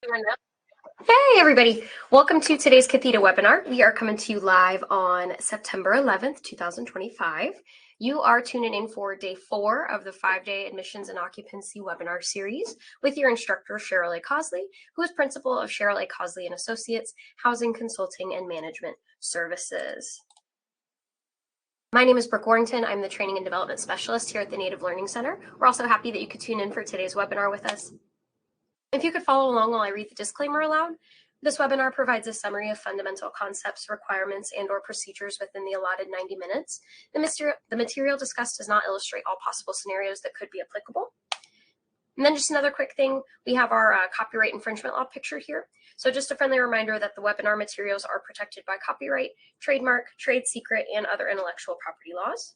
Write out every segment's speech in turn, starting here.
Hey everybody, welcome to today's Cathedra webinar. We are coming to you live on September 11th, 2025. You are tuning in for day 4 of the 5-day admissions and occupancy webinar series with your instructor, Cheryl A. Cosley, who is principal of Cheryl A. Cosley and Associates, Housing Consulting and Management Services. My name is Brooke Warrington. I'm the Training and Development Specialist here at the Native Learning Center. We're also happy that you could tune in for today's webinar with us. If you could follow along while I read the disclaimer aloud, this webinar provides a summary of fundamental concepts, requirements, and/or procedures within the allotted 90 minutes. The material discussed does not illustrate all possible scenarios that could be applicable. And then just another quick thing, we have our copyright infringement law picture here. So just a friendly reminder that the webinar materials are protected by copyright, trademark, trade secret, and other intellectual property laws.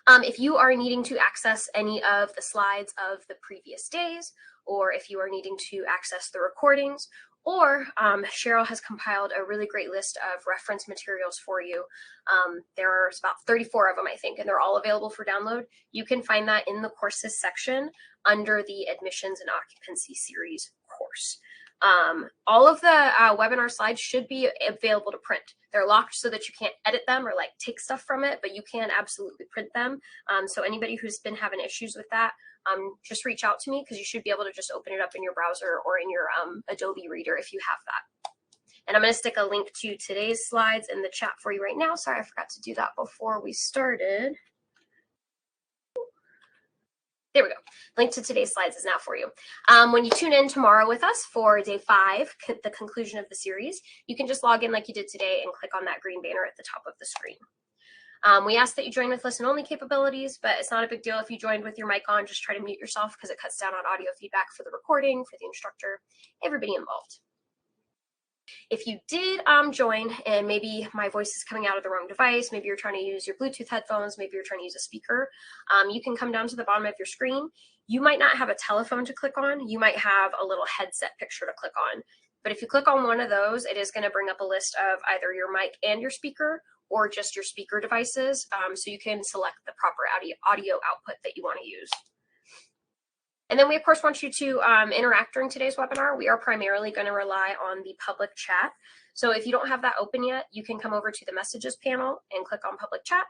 If you are needing to access any of the slides of the previous days, or if you are needing to access the recordings, or Cheryl has compiled a really great list of reference materials for you. There's about 34 of them, I think, and they're all available for download. You can find that in the courses section under the Admissions and Occupancy Series course. All of the webinar slides should be available to print. They're locked so that you can't edit them or like take stuff from it, but you can absolutely print them. So anybody who's been having issues with that, just reach out to me because you should be able to just open it up in your browser or in your Adobe Reader if you have that. And I'm going to stick a link to today's slides in the chat for you right now. Sorry, I forgot to do that before we started. There we go. Link to today's slides is now for you. When you tune in tomorrow with us for day 5, the conclusion of the series, you can just log in like you did today and click on that green banner at the top of the screen. We ask that you join with listen-only capabilities, but it's not a big deal if you joined with your mic on. Just try to mute yourself because it cuts down on audio feedback for the recording, for the instructor, everybody involved. If you did join and maybe my voice is coming out of the wrong device, maybe you're trying to use your Bluetooth headphones, maybe you're trying to use a speaker, you can come down to the bottom of your screen. You might not have a telephone to click on. You might have a little headset picture to click on. But if you click on one of those, it is going to bring up a list of either your mic and your speaker or just your speaker devices. So you can select the proper audio output that you want to use. And then we, of course, want you to interact during today's webinar. We are primarily going to rely on the public chat. So if you don't have that open yet, you can come over to the messages panel and click on public chat.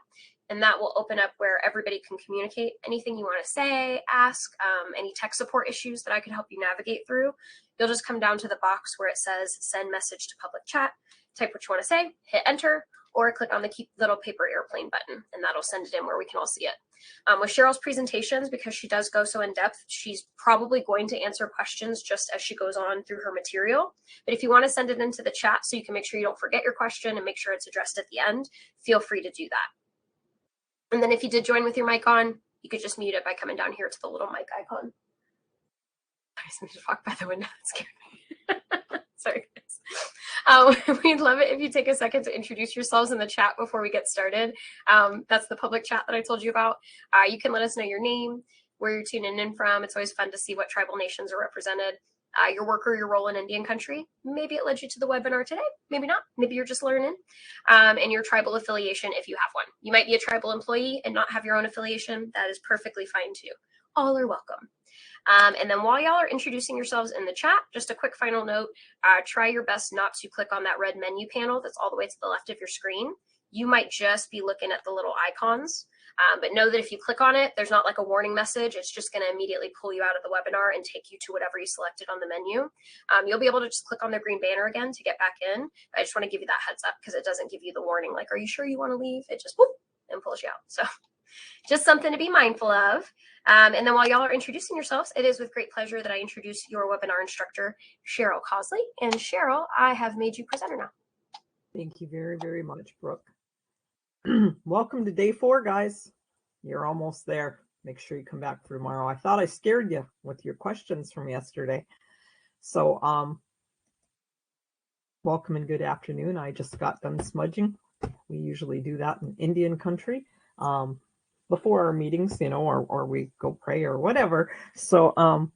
And that will open up where everybody can communicate anything you want to say, ask, any tech support issues that I can help you navigate through. You'll just come down to the box where it says send message to public chat, type what you want to say, hit enter, or click on the little paper airplane button, and that'll send it in where we can all see it. With Cheryl's presentations, because she does go so in depth, she's probably going to answer questions just as she goes on through her material. But if you want to send it into the chat so you can make sure you don't forget your question and make sure it's addressed at the end, feel free to do that. And then if you did join with your mic on, you could just mute it by coming down here to the little mic icon. I just walked by the window. That scared me. Sorry, guys. We'd love it if you take a second to introduce yourselves in the chat before we get started. That's the public chat that I told you about. You can let us know your name, where you're tuning in from. It's always fun to see what tribal nations are represented. Your work or your role in Indian country. Maybe it led you to the webinar today. Maybe not. Maybe you're just learning. And your tribal affiliation if you have one. You might be a tribal employee and not have your own affiliation. That is perfectly fine too. All are welcome. And then while y'all are introducing yourselves in the chat, just a quick final note, try your best not to click on that red menu panel that's all the way to the left of your screen. You might just be looking at the little icons, but know that if you click on it, there's not like a warning message. It's just going to immediately pull you out of the webinar and take you to whatever you selected on the menu. You'll be able to just click on the green banner again to get back in. I just want to give you that heads up because it doesn't give you the warning like, are you sure you want to leave? It just whoop, and pulls you out. So just something to be mindful of. And then while y'all are introducing yourselves, it is with great pleasure that I introduce your webinar instructor, Cheryl Cosley. And Cheryl, I have made you presenter now. Thank you very, very much, Brooke. Welcome to day 4, guys. You're almost there. Make sure you come back for tomorrow. I thought I scared you with your questions from yesterday. So welcome and good afternoon. I just got done smudging. We usually do that in Indian country. Before our meetings, you know, or we go pray or whatever. So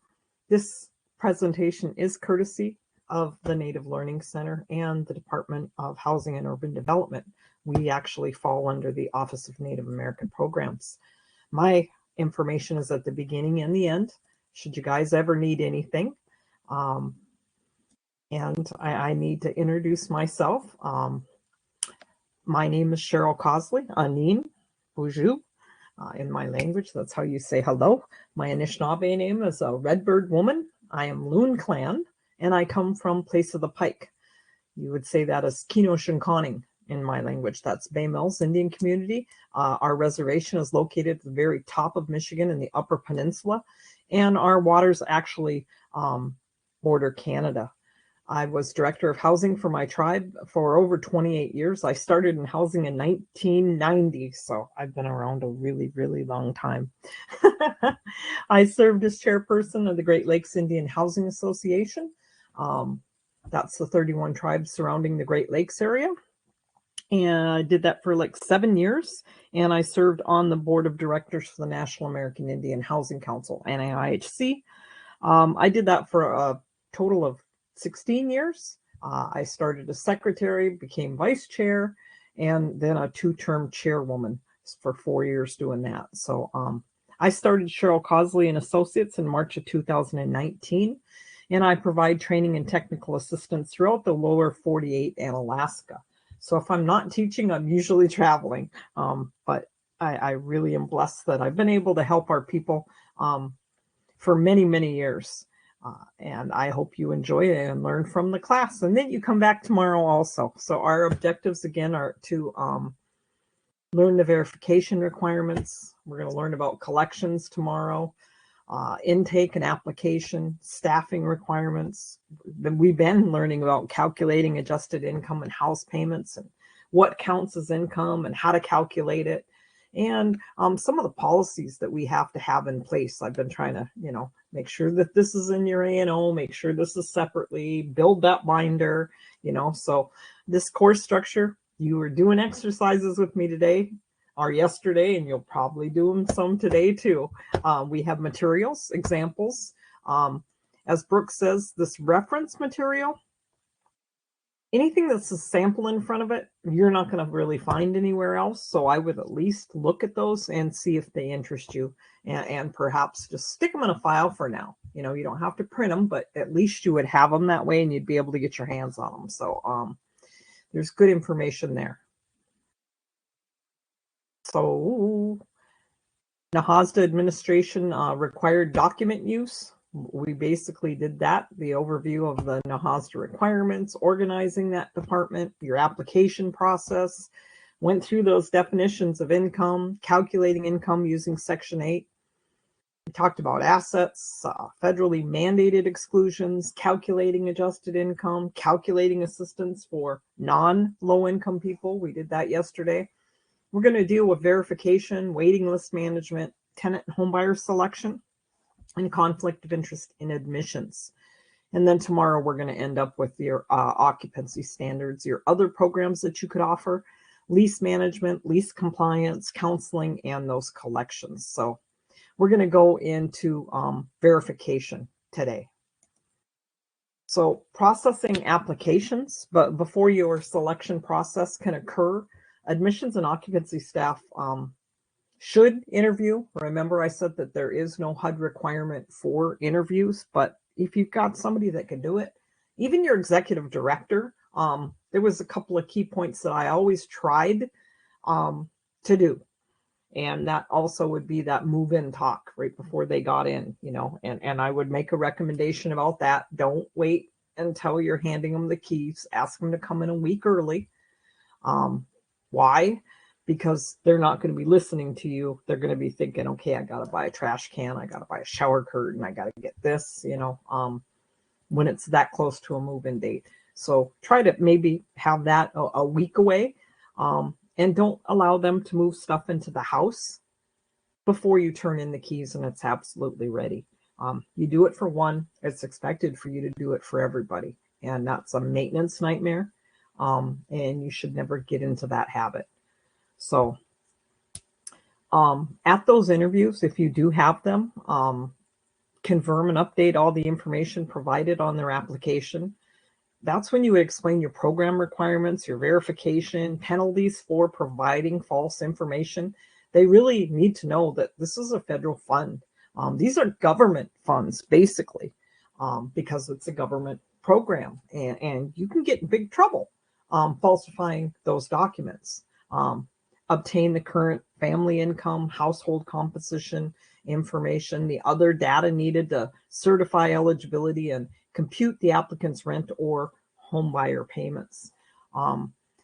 this presentation is courtesy of the Native Learning Center and the Department of Housing and Urban Development. We actually fall under the Office of Native American Programs. My information is at the beginning and the end. Should you guys ever need anything, And I need to introduce myself. My name is Cheryl Cosley, Anin Boujou. In my language, that's how you say hello. My Anishinaabe name is a Redbird Woman. I am Loon Clan, and I come from Place of the Pike. You would say that as Kino Shinkoning in my language. That's Bay Mills Indian community. Our reservation is located at the very top of Michigan in the Upper Peninsula, and our waters actually border Canada. I was director of housing for my tribe for over 28 years. I started in housing in 1990, so I've been around a really, really long time. I served as chairperson of the Great Lakes Indian Housing Association. That's the 31 tribes surrounding the Great Lakes area. And I did that for like 7 years. And I served on the board of directors for the National American Indian Housing Council, NAHC. I did that for a total of 16 years. I started as secretary, became vice chair, and then a 2-term chairwoman for 4 years doing that. So I started Cheryl Cosley and Associates in March of 2019, and I provide training and technical assistance throughout the lower 48 and Alaska. So if I'm not teaching, I'm usually traveling. But I really am blessed that I've been able to help our people for many, many years. And I hope you enjoy it and learn from the class. And then you come back tomorrow also. So our objectives, again, are to learn the verification requirements. We're going to learn about collections tomorrow, intake and application, staffing requirements. We've been learning about calculating adjusted income and house payments and what counts as income and how to calculate it. And some of the policies that we have to have in place. I've been trying to, make sure that this is in your A&O, make sure this is separately, build that binder, So this course structure, you were doing exercises with me today or yesterday, and you'll probably do them some today too. We have materials, examples. As Brooke says, this reference material, anything that's a sample in front of it, you're not going to really find anywhere else. So I would at least look at those and see if they interest you, and perhaps just stick them in a file for now. You don't have to print them, but at least you would have them that way and you'd be able to get your hands on them. So there's good information there. So NAHASDA administration required document use. We basically did that, the overview of the NAHASDA requirements, organizing that department, your application process, went through those definitions of income, calculating income using Section 8. We talked about assets, federally mandated exclusions, calculating adjusted income, calculating assistance for non-low income people. We did that yesterday. We're going to deal with verification, waiting list management, tenant and homebuyer selection, and conflict of interest in admissions. And then tomorrow we're going to end up with your occupancy standards, your other programs that you could offer, lease management, lease compliance, counseling, and those collections. So we're going to go into verification today. So processing applications, but before your selection process can occur, admissions and occupancy staff should interview. Remember, I said that there is no HUD requirement for interviews, but if you've got somebody that can do it, even your executive director, there was a couple of key points that I always tried to do. And that also would be that move-in talk right before they got in, and I would make a recommendation about that. Don't wait until you're handing them the keys. Ask them to come in a week early. Why? Because they're not going to be listening to you. They're going to be thinking, okay, I got to buy a trash can. I got to buy a shower curtain. I got to get this, when it's that close to a move-in date. So try to maybe have that a week away. And don't allow them to move stuff into the house before you turn in the keys and it's absolutely ready. You do it for one, it's expected for you to do it for everybody. And that's a maintenance nightmare. And you should never get into that habit. So at those interviews, if you do have them, confirm and update all the information provided on their application. That's when you would explain your program requirements, your verification, penalties for providing false information. They really need to know that this is a federal fund. These are government funds, basically. because it's a government program, and you can get in big trouble falsifying those documents. Obtain the current family income, household composition information, the other data needed to certify eligibility and compute the applicant's rent or home buyer payments.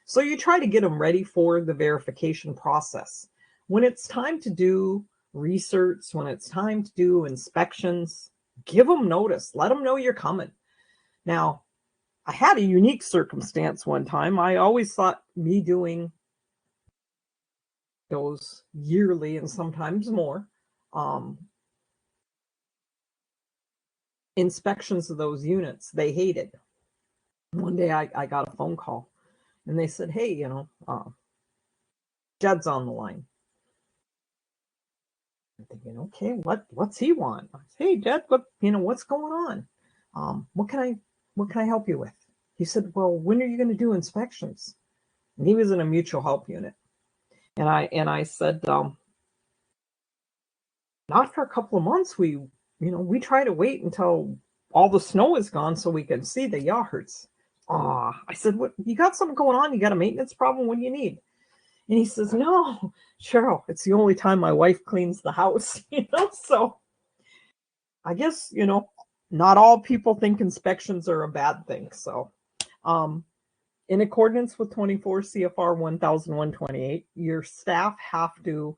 So you try to get them ready for the verification process. When it's time to do research, when it's time to do inspections, give them notice. Let them know you're coming. Now, I had a unique circumstance one time. I always thought me doing those yearly and sometimes more inspections of those units, they hated. One day I got a phone call and they said, hey, Jed's on the line. I'm thinking, okay, what's he want? I said, hey, Jed, what's going on? What can I help you with? He said, well, when are you going to do inspections? And he was in a mutual help unit. And I said, not for a couple of months. We try to wait until all the snow is gone so we can see the yards. I said, what, you got something going on? You got a maintenance problem? What do you need? And he says, no, Cheryl, it's the only time my wife cleans the house, so I guess, not all people think inspections are a bad thing. So, in accordance with 24 CFR 1128, your staff have to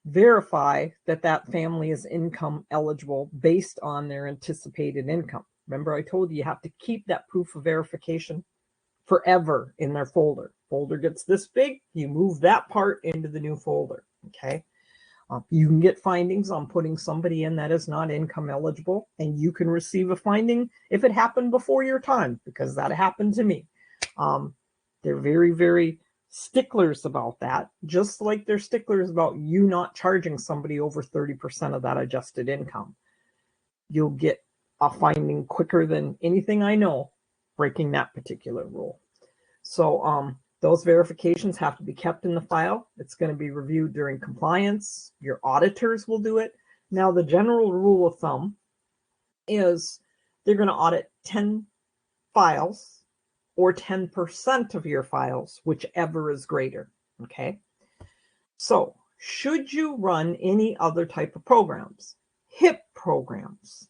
verify that family is income eligible based on their anticipated income. Remember, I told you have to keep that proof of verification forever in their folder. Folder gets this big, you move that part into the new folder, okay? You can get findings on putting somebody in that is not income eligible, and you can receive a finding if it happened before your time, because that happened to me. They're very, very sticklers about that, just like they're sticklers about you not charging somebody over 30% of that adjusted income. You'll get a finding quicker than anything I know breaking that particular rule. So those verifications have to be kept in the file. It's going to be reviewed during compliance. Your auditors will do it. Now, the general rule of thumb is they're going to audit 10 files or 10% of your files, whichever is greater, okay? So should you run any other type of programs, HIP programs,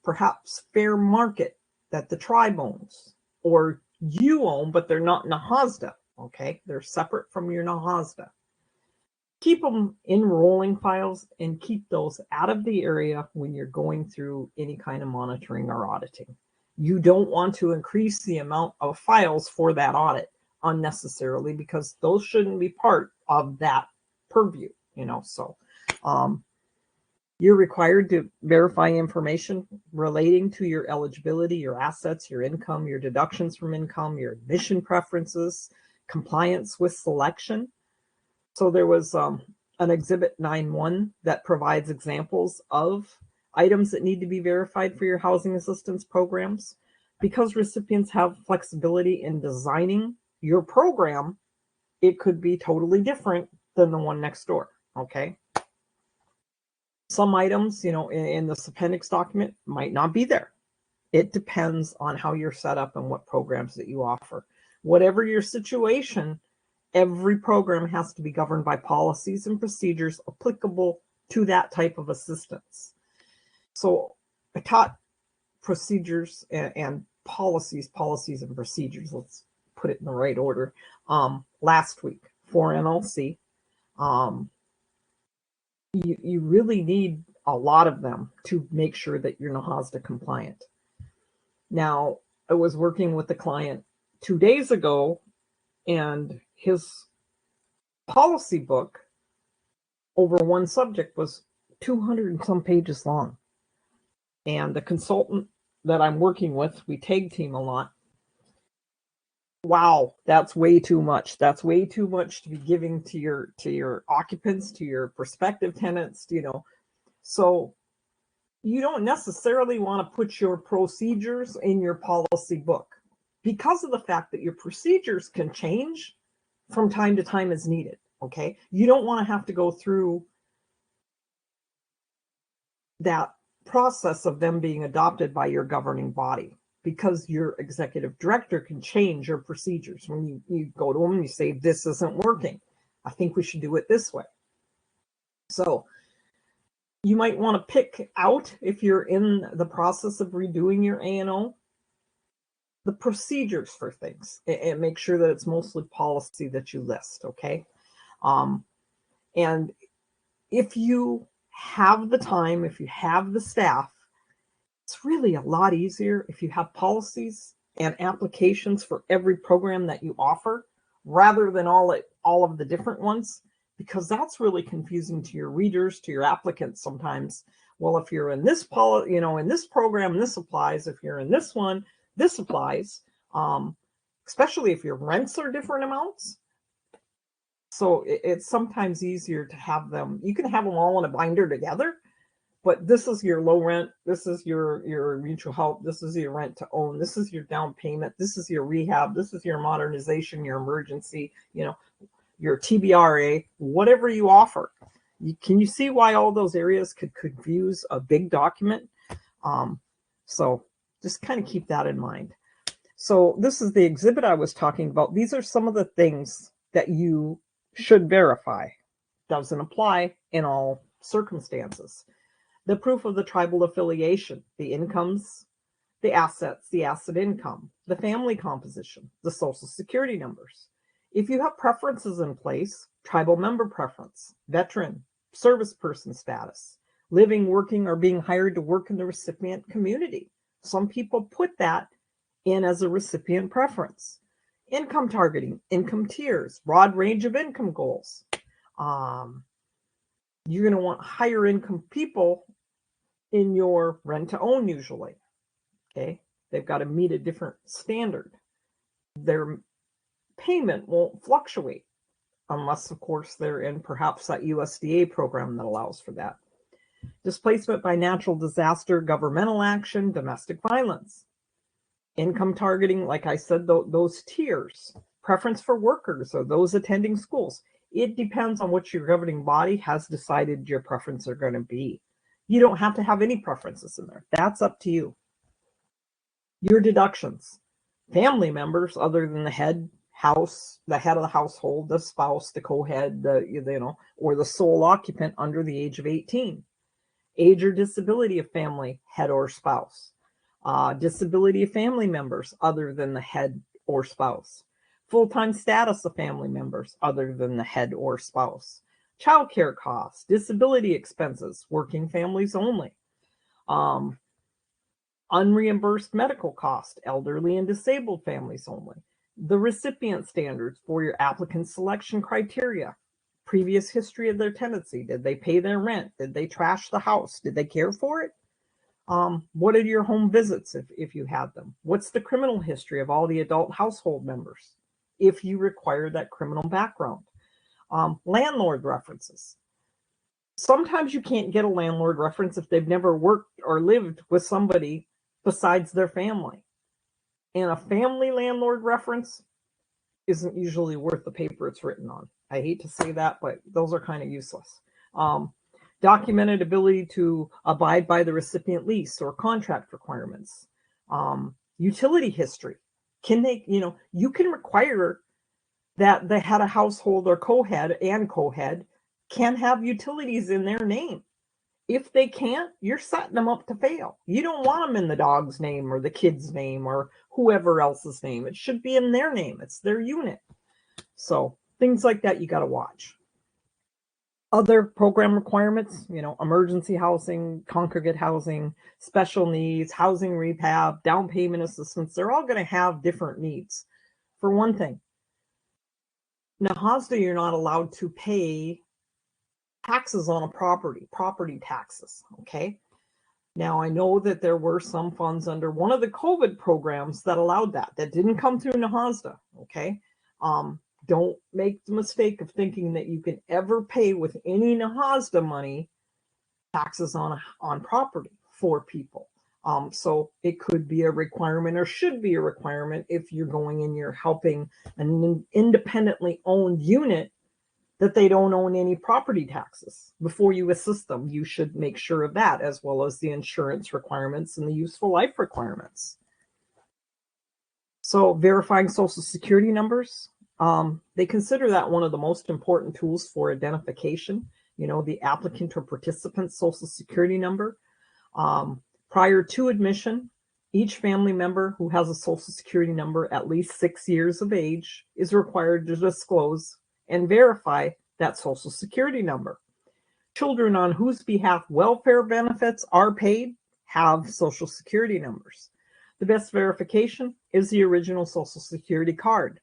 perhaps fair market that the tribe owns, or you own, but they're not NAHASDA, okay? They're separate from your NAHASDA. Keep them in rolling files and keep those out of the area when you're going through any kind of monitoring or auditing. You don't want to increase the amount of files for that audit unnecessarily, because those shouldn't be part of that purview, so you're required to verify information relating to your eligibility, your assets, your income, your deductions from income, your admission preferences, compliance with selection. So there was an Exhibit 9.1 that provides examples of items that need to be verified for your housing assistance programs. Because recipients have flexibility in designing your program, it could be totally different than the one next door, okay? Some items, in this appendix document might not be there. It depends on how you're set up and what programs that you offer. Whatever your situation, every program has to be governed by policies and procedures applicable to that type of assistance. So I taught procedures and policies and procedures, let's put it in the right order, last week for NLC. You really need a lot of them to make sure that you're NAHASDA compliant. Now, I was working with a client 2 days ago, and his policy book over one subject was 200 and some pages long. And the consultant that I'm working with, we tag team a lot. Wow, that's way too much. That's way too much to be giving to your occupants, to your prospective tenants, So you don't necessarily want to put your procedures in your policy book, because of the fact that your procedures can change from time to time as needed, okay? You don't want to have to go through that process of them being adopted by your governing body, because your executive director can change your procedures. When you go to them and you say, this isn't working, I think we should do it this way. So you might want to pick out, if you're in the process of redoing your A&O, the procedures for things, and make sure that it's mostly policy that you list, okay? And if you have the time, if you have the staff, it's really a lot easier if you have policies and applications for every program that you offer, rather than all of the different ones, because that's really confusing to your readers, to your applicants sometimes. Well, if you're in this in this program, this applies. If you're in this one, this applies. Especially if your rents are different amounts. So it's sometimes easier to have them. You can have them all in a binder together, but this is your low rent, this is your mutual help, this is your rent to own, this is your down payment, this is your rehab, this is your modernization, your emergency, your TBRA, whatever you offer. Can you see why all those areas could confuse a big document? So just kind of keep that in mind. So this is the exhibit I was talking about. These are some of the things that you should verify. Doesn't apply in all circumstances. The proof of the tribal affiliation, the incomes, the assets, the asset income, the family composition, the social security numbers. If you have preferences in place, tribal member preference, veteran, service person status, living, working, or being hired to work in the recipient community. Some people put that in as a recipient preference. Income targeting, income tiers, broad range of income goals. You're going to want higher income people in your rent to own usually. Okay, they've got to meet a different standard. Their payment won't fluctuate unless, of course, they're in perhaps that USDA program that allows for that. Displacement by natural disaster, governmental action, domestic violence. Income targeting, like I said, those tiers. Preference for workers or those attending schools. It depends on what your governing body has decided your preferences are going to be. You don't have to have any preferences in there. That's up to you. Your deductions. Family members other than the head of the household, the spouse, the co-head, or the sole occupant under the age of 18. Age or disability of family, head or spouse. Disability of family members other than the head or spouse. Full-time status of family members other than the head or spouse. Child care costs, disability expenses, working families only. Unreimbursed medical costs, elderly and disabled families only. The recipient standards for your applicant selection criteria. Previous history of their tenancy. Did they pay their rent? Did they trash the house? Did they care for it? What are your home visits if you had them? What's the criminal history of all the adult household members if you require that criminal background? Landlord references. Sometimes you can't get a landlord reference if they've never worked or lived with somebody besides their family. And a family landlord reference isn't usually worth the paper it's written on. I hate to say that, but those are kind of useless. Documented ability to abide by the recipient lease or contract requirements. Utility history. Can they, you can require that the head of household or co-head can have utilities in their name. If they can't, you're setting them up to fail. You don't want them in the dog's name or the kid's name or whoever else's name. It should be in their name. It's their unit. So things like that you got to watch. Other program requirements, emergency housing, congregate housing, special needs, housing rehab, down payment assistance, they're all going to have different needs. For one thing, NAHASDA, you're not allowed to pay taxes on a property taxes, okay? Now, I know that there were some funds under one of the COVID programs that allowed that didn't come through NAHASDA, okay? Don't make the mistake of thinking that you can ever pay with any NAHASDA money taxes on property for people. So it could be a requirement or should be a requirement if you're going and you're helping an independently owned unit that they don't own any property taxes. Before you assist them, you should make sure of that, as well as the insurance requirements and the useful life requirements. So verifying Social Security numbers, they consider that one of the most important tools for identification. You know, the applicant or participant's Social Security number. Prior to admission, each family member who has a Social Security number at least 6 years of age is required to disclose and verify that Social Security number. Children on whose behalf welfare benefits are paid have Social Security numbers. The best verification is the original Social Security card.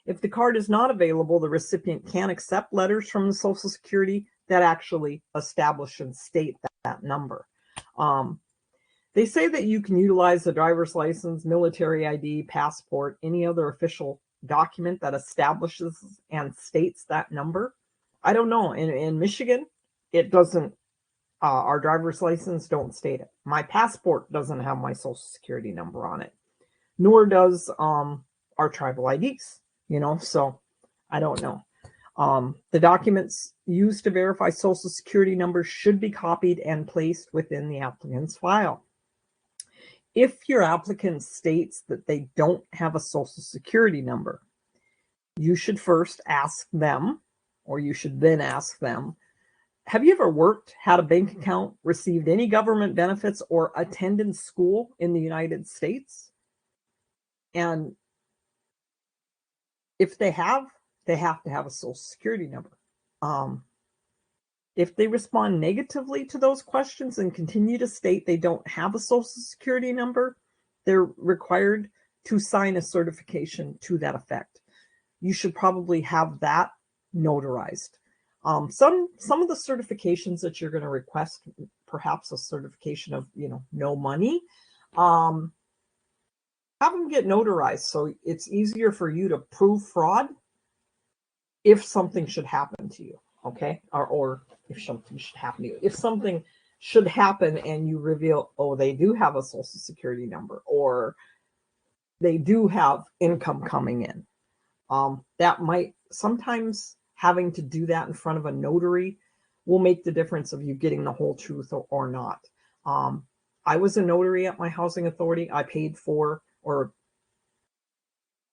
If the card is not available, the recipient can accept letters from the Social Security that actually establish and state that number. They say that you can utilize the driver's license, military ID, passport, any other official document that establishes and states that number. I don't know. In Michigan, it doesn't. Our driver's license don't state it. My passport doesn't have my Social Security number on it, nor does our tribal IDs. You know, so I don't know. The documents used to verify Social Security numbers should be copied and placed within the applicant's file. If your applicant states that they don't have a Social Security number, you should first ask them, or you should then ask them, have you ever worked, had a bank account, received any government benefits, or attended school in the United States? And if they have to have a Social Security number. If they respond negatively to those questions and continue to state they don't have a Social Security number, they're required to sign a certification to that effect. You should probably have that notarized. Some of the certifications that you're going to request, perhaps a certification of, no money, have them get notarized so it's easier for you to prove fraud if something should happen to you, okay? Or if something should happen to you. If something should happen and you reveal, oh, they do have a Social Security number, or they do have income coming in. That might, sometimes having to do that in front of a notary will make the difference of you getting the whole truth or not. I was a notary at my housing authority. I paid for, or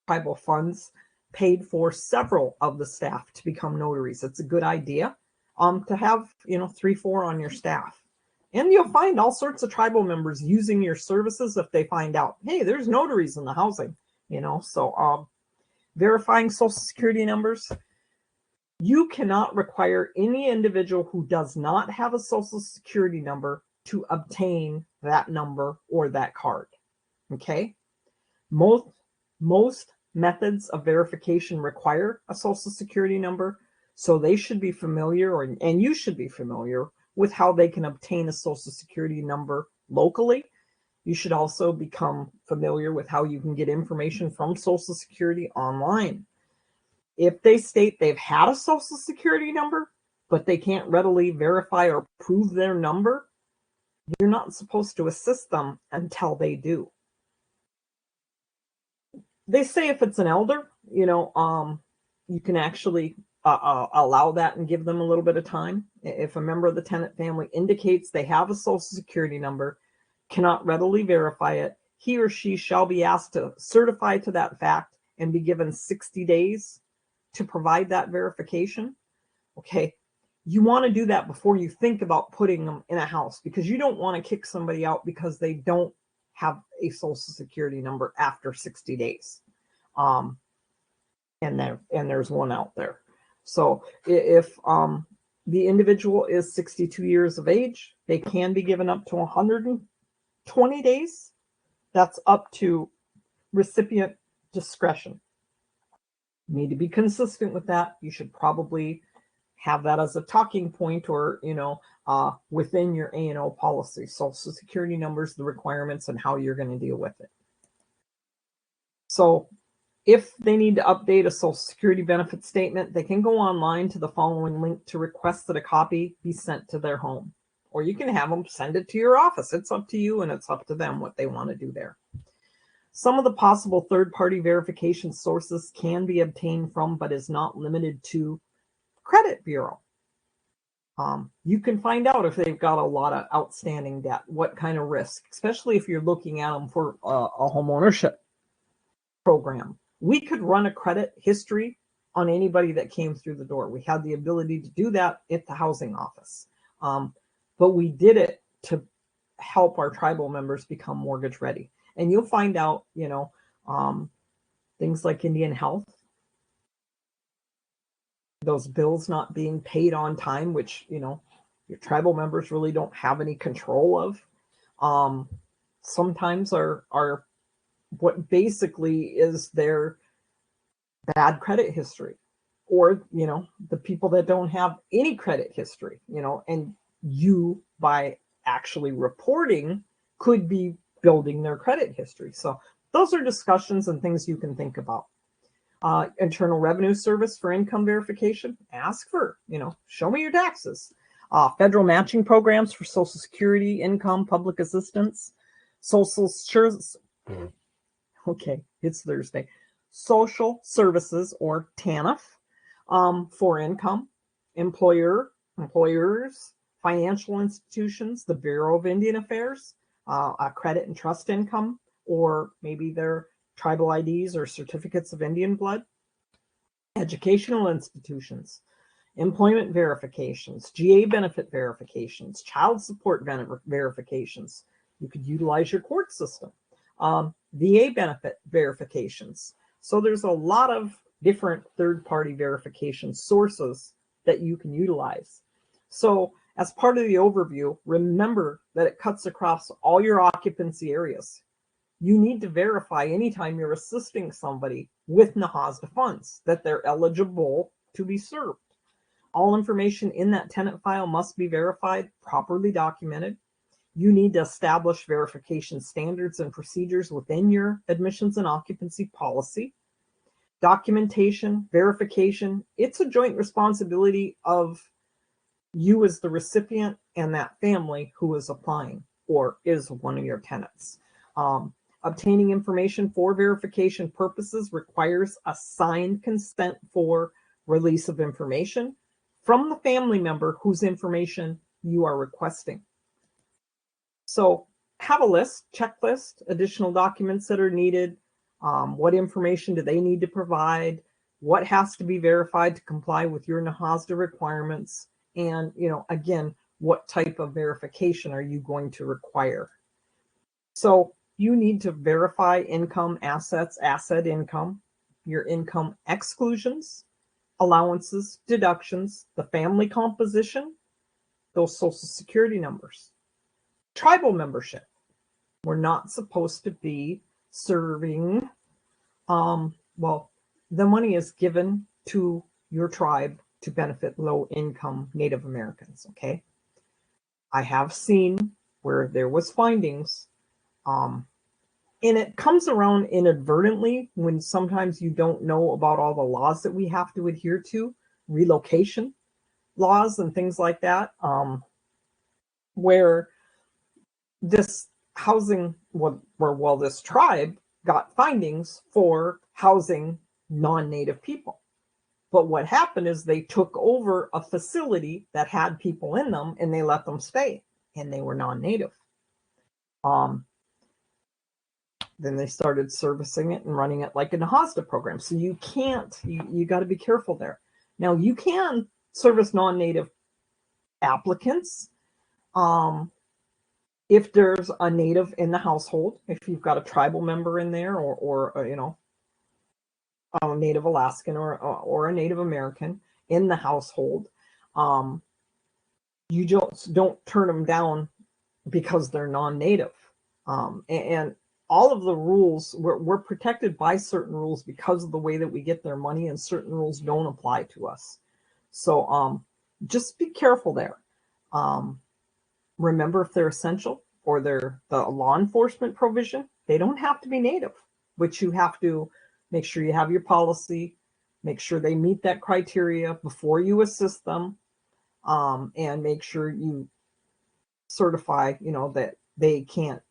tribal funds paid for several of the staff to become notaries. It's a good idea to have, 3-4 on your staff. And you'll find all sorts of tribal members using your services if they find out, hey, there's notaries in the housing, So verifying Social Security numbers. You cannot require any individual who does not have a Social Security number to obtain that number or that card, okay? Most methods of verification require a Social Security number, so they should be familiar, and you should be familiar with how they can obtain a Social Security number locally. You should also become familiar with how you can get information from Social Security online. If they state they've had a Social Security number, but they can't readily verify or prove their number, you're not supposed to assist them until they do. They say if it's an elder, you can actually allow that and give them a little bit of time. If a member of the tenant family indicates they have a Social Security number, cannot readily verify it, he or she shall be asked to certify to that fact and be given 60 days to provide that verification. Okay, you want to do that before you think about putting them in a house, because you don't want to kick somebody out because they don't have a Social Security number after 60 days. And there's one out there. So if the individual is 62 years of age, they can be given up to 120 days. That's up to recipient discretion. You need to be consistent with that. You should probably have that as a talking point, or within your A&O policy. Social Security numbers, the requirements, and how you're going to deal with it. So if they need to update a Social Security benefit statement, they can go online to the following link to request that a copy be sent to their home. Or you can have them send it to your office. It's up to you, and it's up to them what they want to do there. Some of the possible third-party verification sources can be obtained from, but is not limited to, credit bureau. You can find out if they've got a lot of outstanding debt, what kind of risk, especially if you're looking at them for a home ownership program. We could run a credit history on anybody that came through the door. We had the ability to do that at the housing office. But we did it to help our tribal members become mortgage ready. And you'll find out, things like Indian health, those bills not being paid on time, which, your tribal members really don't have any control of. Sometimes are what basically is their bad credit history, or, the people that don't have any credit history, and you, by actually reporting, could be building their credit history. So those are discussions and things you can think about. Internal Revenue Service for income verification. Ask for, show me your taxes. Federal matching programs for Social Security, income, public assistance, social services. Okay, it's Thursday. Social services, or TANF, for income, employers, financial institutions, the Bureau of Indian Affairs, credit and trust income, or maybe their tribal IDs or certificates of Indian blood, educational institutions, employment verifications, GA benefit verifications, child support verifications. You could utilize your court system, VA benefit verifications. So there's a lot of different third-party verification sources that you can utilize. So as part of the overview, remember that it cuts across all your occupancy areas. You need to verify anytime you're assisting somebody with NAHASDA funds that they're eligible to be served. All information in that tenant file must be verified, properly documented. You need to establish verification standards and procedures within your admissions and occupancy policy. Documentation, verification, it's a joint responsibility of you as the recipient and that family who is applying or is one of your tenants. Obtaining information for verification purposes requires a signed consent for release of information from the family member whose information you are requesting. So have a list, checklist, additional documents that are needed. What information do they need to provide? What has to be verified to comply with your NAHASDA requirements? And, again, what type of verification are you going to require? So you need to verify income, assets, asset income, your income exclusions, allowances, deductions, the family composition, those Social Security numbers. Tribal membership. We're not supposed to be serving, well, the money is given to your tribe to benefit low-income Native Americans, okay? I have seen where there was findings, and it comes around inadvertently when sometimes you don't know about all the laws that we have to adhere to, relocation laws and things like that, where this housing, this tribe got findings for housing non-Native people. But what happened is they took over a facility that had people in them and they let them stay, and they were non-Native. Then they started servicing it and running it like a NAHASDA program. So you can't, you got to be careful there. Now you can service non-Native applicants if there's a Native in the household, if you've got a tribal member in there, or a Native Alaskan or a Native American in the household. You just don't turn them down because they're non-Native. And all of the rules, we're protected by certain rules because of the way that we get their money, and certain rules don't apply to us. So just be careful there. Remember, if they're essential or they're the law enforcement provision, they don't have to be Native, which you have to make sure you have your policy, make sure they meet that criteria before you assist them, and make sure you certify, that they can't,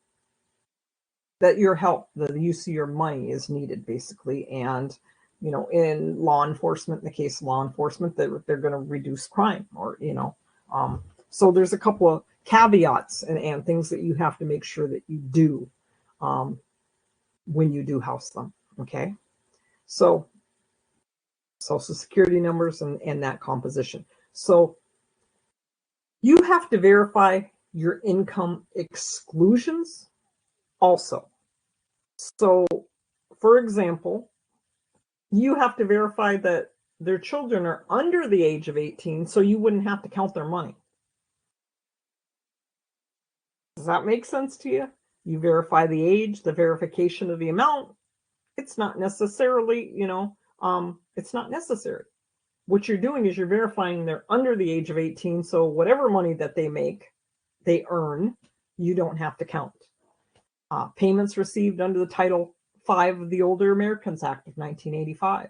that your help, the use of your money is needed, basically, and in law enforcement, in the case of law enforcement, they're going to reduce crime, or, so there's a couple of caveats and things that you have to make sure that you do when you do house them. Okay. So Social Security numbers and that composition. So you have to verify your income exclusions also. So, for example, you have to verify that their children are under the age of 18, so you wouldn't have to count their money. Does that make sense to you? You verify the age, the verification of the amount. It's not necessarily, it's not necessary. What you're doing is you're verifying they're under the age of 18, so whatever money that they earn, you don't have to count. Payments received under the Title V of the Older Americans Act of 1985.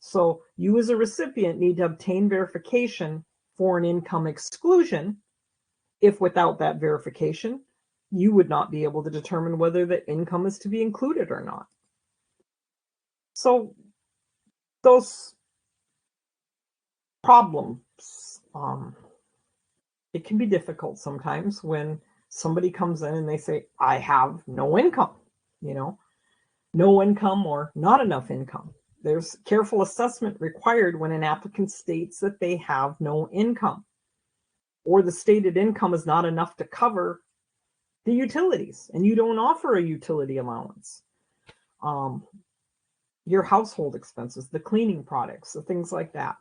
So you as a recipient need to obtain verification for an income exclusion. If without that verification, you would not be able to determine whether the income is to be included or not. So those problems, it can be difficult sometimes when somebody comes in and they say, I have no income, no income or not enough income. There's careful assessment required when an applicant states that they have no income, or the stated income is not enough to cover the utilities, and you don't offer a utility allowance. Your household expenses, the cleaning products, the things like that.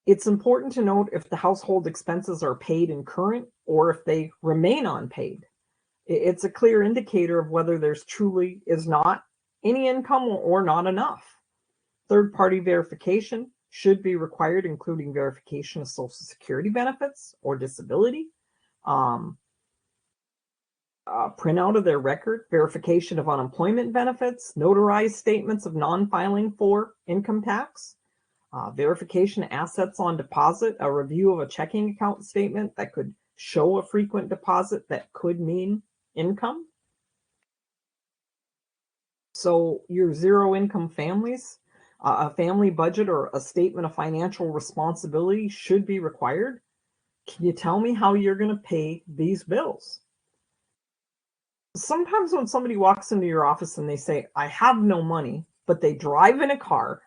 It's important to note if the household expenses are paid in current or if they remain unpaid. It's a clear indicator of whether there's truly is not any income or not enough. Third-party verification should be required, including verification of Social Security benefits or disability, printout of their record, verification of unemployment benefits, notarized statements of non-filing for income tax, verification of assets on deposit, a review of a checking account statement that could show a frequent deposit that could mean income. So your zero income families, a family budget or a statement of financial responsibility should be required. Can you tell me how you're going to pay these bills? Sometimes when somebody walks into your office and they say, I have no money, but they drive in a car,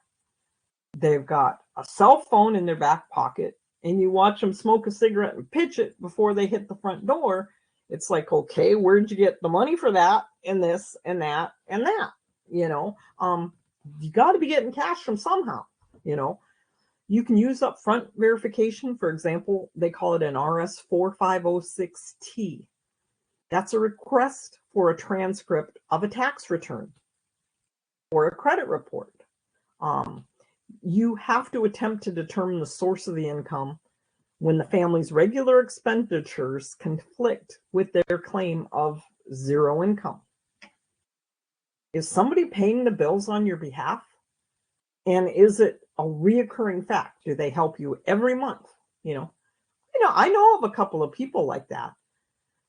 they've got a cell phone in their back pocket, and you watch them smoke a cigarette and pitch it before they hit the front door, it's like, okay, where'd you get the money for that and this and that and that? You got to be getting cash from somehow. You can use upfront verification. For example, they call it an RS 4506T. That's a request for a transcript of a tax return or a credit report. You have to attempt to determine the source of the income when the family's regular expenditures conflict with their claim of zero income. Is somebody paying the bills on your behalf? And is it a reoccurring fact? Do they help you every month? I know of a couple of people like that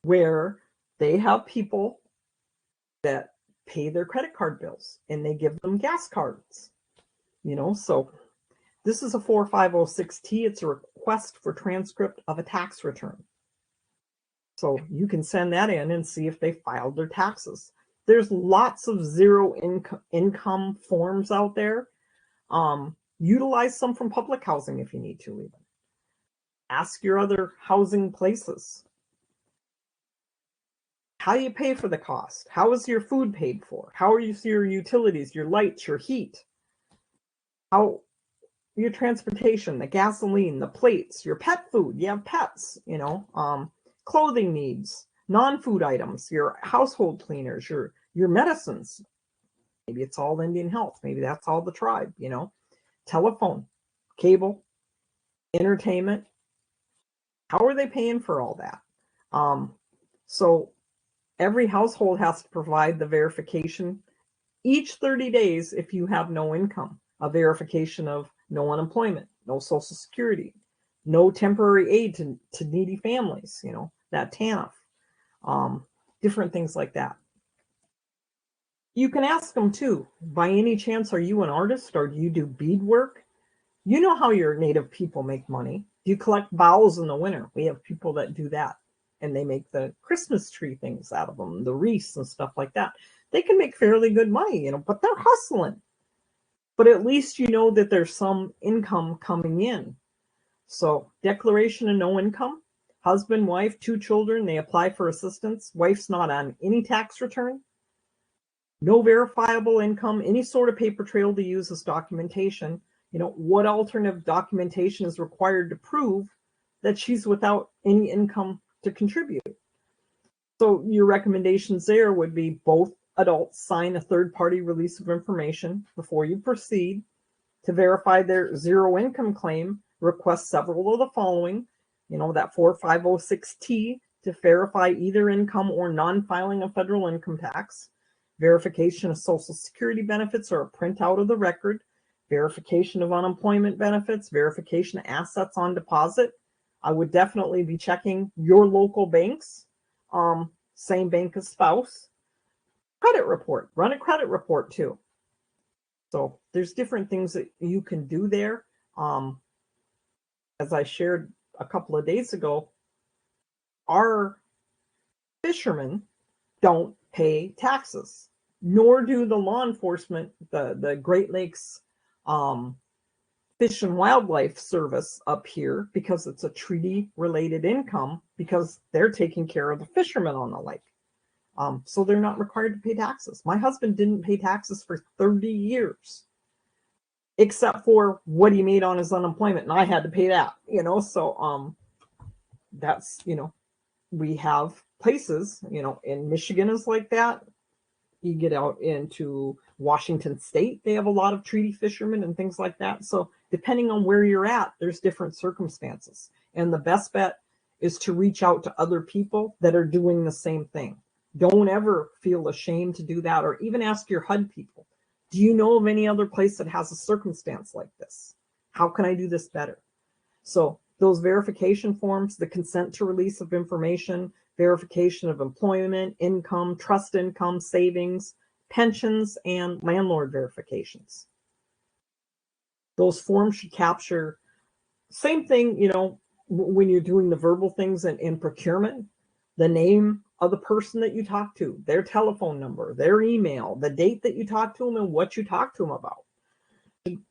where they have people that pay their credit card bills and they give them gas cards. So this is a 4506T. It's a request for transcript of a tax return. So you can send that in and see if they filed their taxes. There's lots of zero income forms out there. Utilize some from public housing if you need to even. Ask your other housing places. How do you pay for the cost? How is your food paid for? How are your utilities, your lights, your heat? How your transportation, the gasoline, the plates, your pet food, you have pets, clothing needs, non-food items, your household cleaners, your medicines. Maybe it's all Indian Health. Maybe that's all the tribe, telephone, cable, entertainment. How are they paying for all that? So every household has to provide the verification each 30 days if you have no income, a verification of no unemployment, no Social Security, no temporary aid to needy families, that TANF, different things like that. You can ask them too, by any chance, are you an artist or do you do beadwork? You know how your native people make money. Do you collect boughs in the winter? We have people that do that, and they make the Christmas tree things out of them, the wreaths and stuff like that. They can make fairly good money, but they're hustling. But at least you know that there's some income coming in. So declaration of no income, husband, wife, 2 children, they apply for assistance. Wife's not on any tax return. No verifiable income, any sort of paper trail to use as documentation. What alternative documentation is required to prove that she's without any income to contribute? So your recommendations there would be both adults sign a third-party release of information before you proceed. To verify their zero income claim, request several of the following, that 4506T to verify either income or non-filing of federal income tax, verification of Social Security benefits or a printout of the record, verification of unemployment benefits, verification of assets on deposit. I would definitely be checking your local banks, same bank as spouse. Credit report, run a credit report too. So there's different things that you can do there. As I shared a couple of days ago, our fishermen don't pay taxes, nor do the law enforcement, the Great Lakes Fish and Wildlife Service up here, because it's a treaty-related income, because they're taking care of the fishermen on the lake. So they're not required to pay taxes. My husband didn't pay taxes for 30 years, except for what he made on his unemployment, and I had to pay that, so that's, we have places, in Michigan is like that. You get out into Washington State, they have a lot of treaty fishermen and things like that. So depending on where you're at, there's different circumstances. And the best bet is to reach out to other people that are doing the same thing. Don't ever feel ashamed to do that, or even ask your HUD people. Do you know of any other place that has a circumstance like this? How can I do this better? So those verification forms, the consent to release of information, verification of employment, income, trust income, savings, pensions, and landlord verifications. Those forms should capture, same thing, when you're doing the verbal things in procurement, the name of the person that you talk to, their telephone number, their email, the date that you talk to them, and what you talk to them about.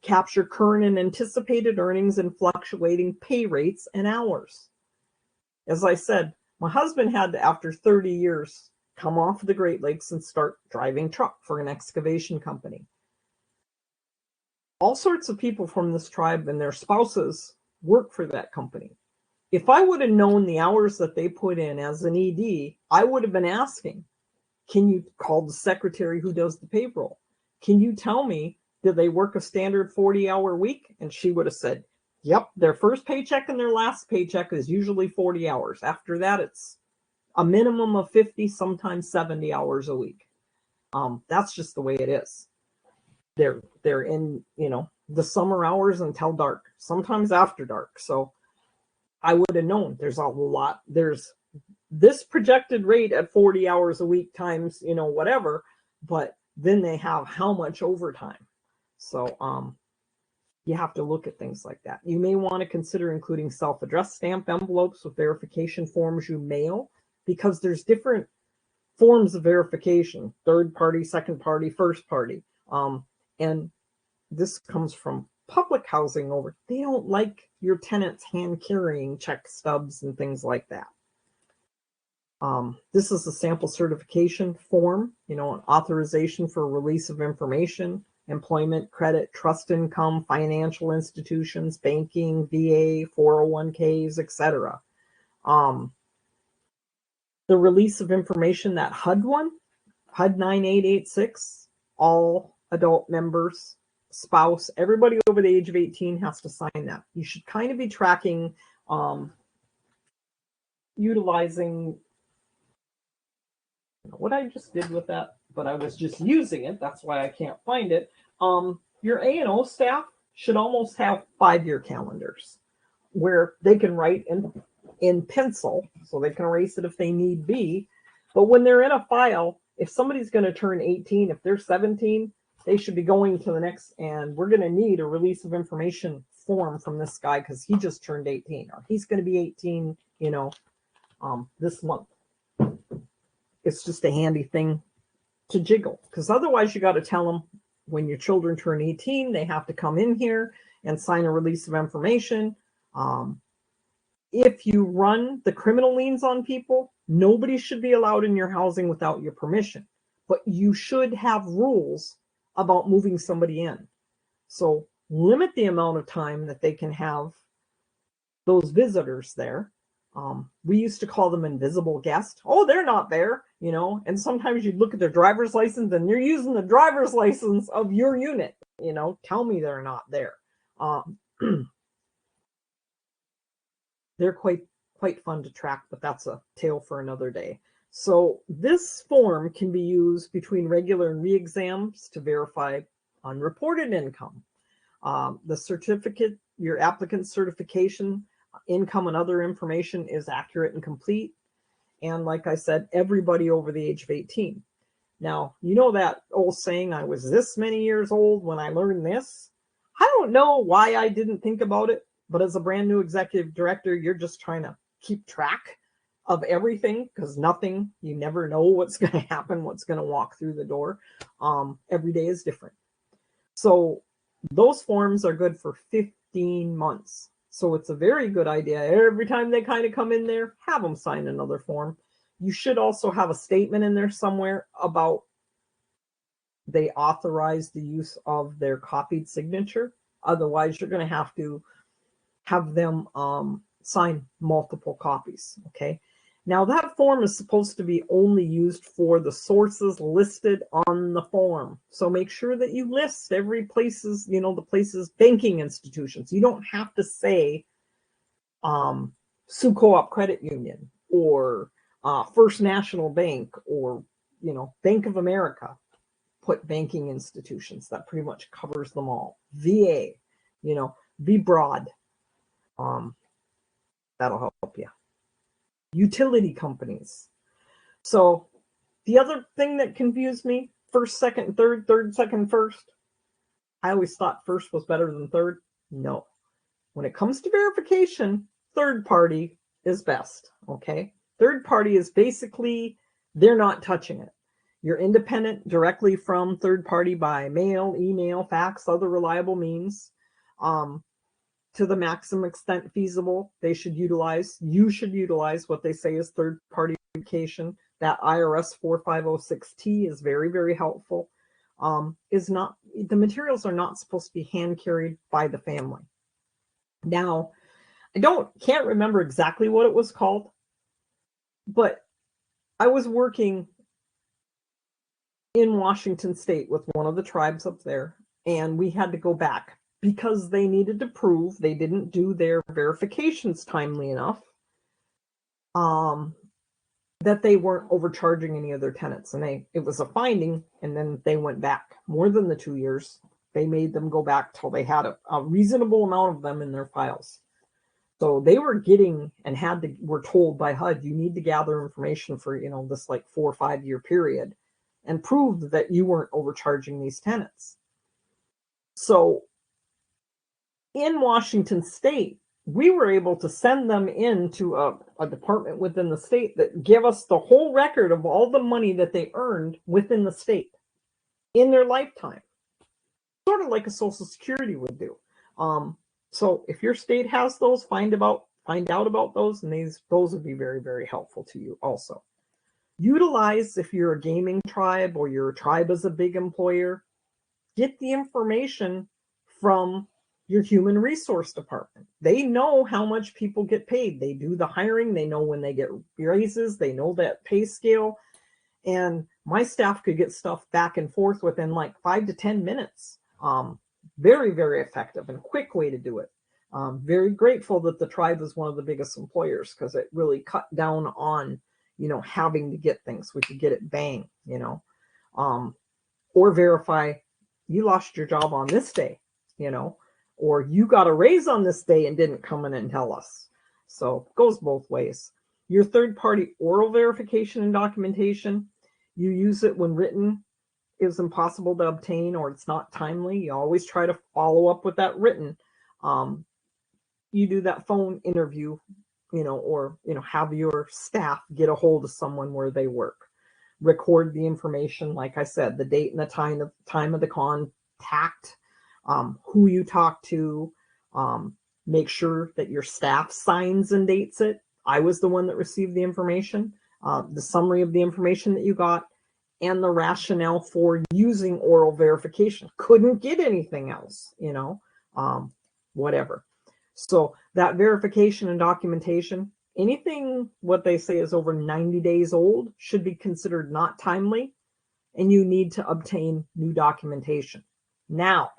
Capture current and anticipated earnings and fluctuating pay rates and hours. As I said, my husband had to, after 30 years, come off the Great Lakes and start driving truck for an excavation company. All sorts of people from this tribe and their spouses work for that company. If I would have known the hours that they put in as an ED, I would have been asking, can you call the secretary who does the payroll? Can you tell me, did they work a standard 40-hour week? And she would have said, yep, their first paycheck and their last paycheck is usually 40 hours. After that, it's a minimum of 50, sometimes 70 hours a week. That's just the way it is. They're in, the summer hours until dark, sometimes after dark. So I would have known there's this projected rate at 40 hours a week times, whatever, but then they have how much overtime. So you have to look at things like that. You may want to consider including self-addressed stamp envelopes with verification forms you mail, because there's different forms of verification, third party, second party, first party. And this comes from public housing over. They don't like your tenants hand carrying check stubs and things like that. This is a sample certification form, an authorization for release of information, employment, credit, trust income, financial institutions, banking, VA, 401ks, etc. The release of information, that HUD one, HUD 9886, all adult members, spouse, everybody over the age of 18 has to sign that. You should kind of be tracking, utilizing what I just did with that, but I was just using it. That's why I can't find it. Your A&O staff should almost have 5-year calendars where they can write in pencil, so they can erase it if they need be. But when they're in a file, if somebody's going to turn 18, if they're 17, they should be going to the next, and we're going to need a release of information form from this guy because he just turned 18, or he's going to be 18, you know, this month. It's just a handy thing to jiggle, because otherwise you got to tell them when your children turn 18, they have to come in here and sign a release of information. If you run the criminal liens on people, nobody should be allowed in your housing without your permission, but you should have rules about moving somebody in. So limit the amount of time that they can have those visitors there. We used to call them invisible guests. Oh, they're not there, you know, and sometimes you'd look at their driver's license and they're using the driver's license of your unit, you know, tell me they're not there. They're quite fun to track, but that's a tale for another day. So this form can be used between regular and re-exams to verify unreported income. The certificate, your applicant's certification, income and other information is accurate and complete. And like I said, everybody over the age of 18. Now, you know that old saying, I was this many years old when I learned this? I don't know why I didn't think about it, but as a brand new executive director, you're just trying to keep track of everything, because nothing, you never know what's going to happen, what's going to walk through the door. Every day is different. So those forms are good for 15 months. So it's a very good idea. Every time they kind of come in there, have them sign another form. You should also have a statement in there somewhere about they authorize the use of their copied signature. Otherwise, you're going to have them sign multiple copies. Okay. Now that form is supposed to be only used for the sources listed on the form. So make sure that you list every places, you know, the places, banking institutions. You don't have to say Sioux Co-op Credit Union or First National Bank or, you know, Bank of America. Put banking institutions. That pretty much covers them all. VA, you know, be broad. That'll help you. Utility companies. So the other thing that confused me, first, second, third, second, first. I always thought first was better than third. No. When it comes to verification, third party is best. Okay. Third party is basically, they're not touching it. You're independent directly from third party by mail, email, fax, other reliable means. To the maximum extent feasible, you should utilize what they say is third-party verification. That IRS 4506T is very, very helpful. The materials are not supposed to be hand-carried by the family. Now, can't remember exactly what it was called, but I was working in Washington State with one of the tribes up there, and we had to go back because they needed to prove they didn't do their verifications timely enough, that they weren't overcharging any of their tenants. And it was a finding, and then they went back more than the 2 years. They made them go back till they had a reasonable amount of them in their files. So they were getting and were told by HUD, you need to gather information for, you know, this like 4 or 5 year period and prove that you weren't overcharging these tenants. So in Washington State, we were able to send them into a department within the state that gave us the whole record of all the money that they earned within the state in their lifetime. Sort of like a Social Security would do. So if your state has those, find out about those, and those would be very, very helpful to you also. Utilize, if you're a gaming tribe or your tribe is a big employer, get the information from your human resource department. They know how much people get paid. They do the hiring. They know when they get raises. They know that pay scale. And my staff could get stuff back and forth within like 5 to 10 minutes. Very, very effective and quick way to do it. Very grateful that the tribe is one of the biggest employers, because it really cut down on, you know, having to get things. We could get it bang, you know, or verify you lost your job on this day, you know, or you got a raise on this day and didn't come in and tell us. So it goes both ways. Your third-party oral verification and documentation, You use it when written is impossible to obtain or it's not timely. You always try to follow up with that written. You do that phone interview, or, have your staff get a hold of someone where they work. Record the information, like I said, the date and the time of the contact, who you talk to, make sure that your staff signs and dates it. I was the one that received the information, the summary of the information that you got, and the rationale for using oral verification. Couldn't get anything else, whatever. So that verification and documentation, anything what they say is over 90 days old should be considered not timely, and you need to obtain new documentation. Now,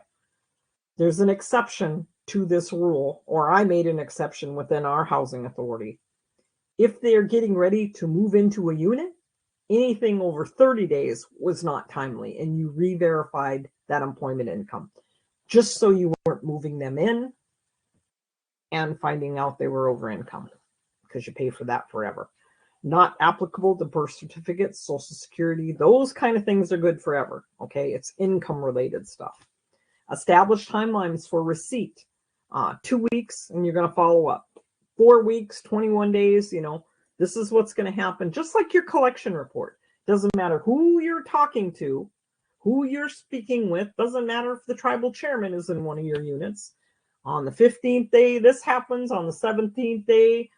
there's an exception to this rule, or I made an exception within our housing authority. If they're getting ready to move into a unit, anything over 30 days was not timely, and you re-verified that employment income, just so you weren't moving them in and finding out they were over income, because you pay for that forever. Not applicable to birth certificates, Social Security, those kind of things are good forever, okay? It's income related stuff. Establish timelines for receipt. 2 weeks, and you're going to follow up. 4 weeks, 21 days, this is what's going to happen. Just like your collection report. Doesn't matter who you're talking to, who you're speaking with. Doesn't matter if the tribal chairman is in one of your units. On the 15th day, this happens. On the 17th day,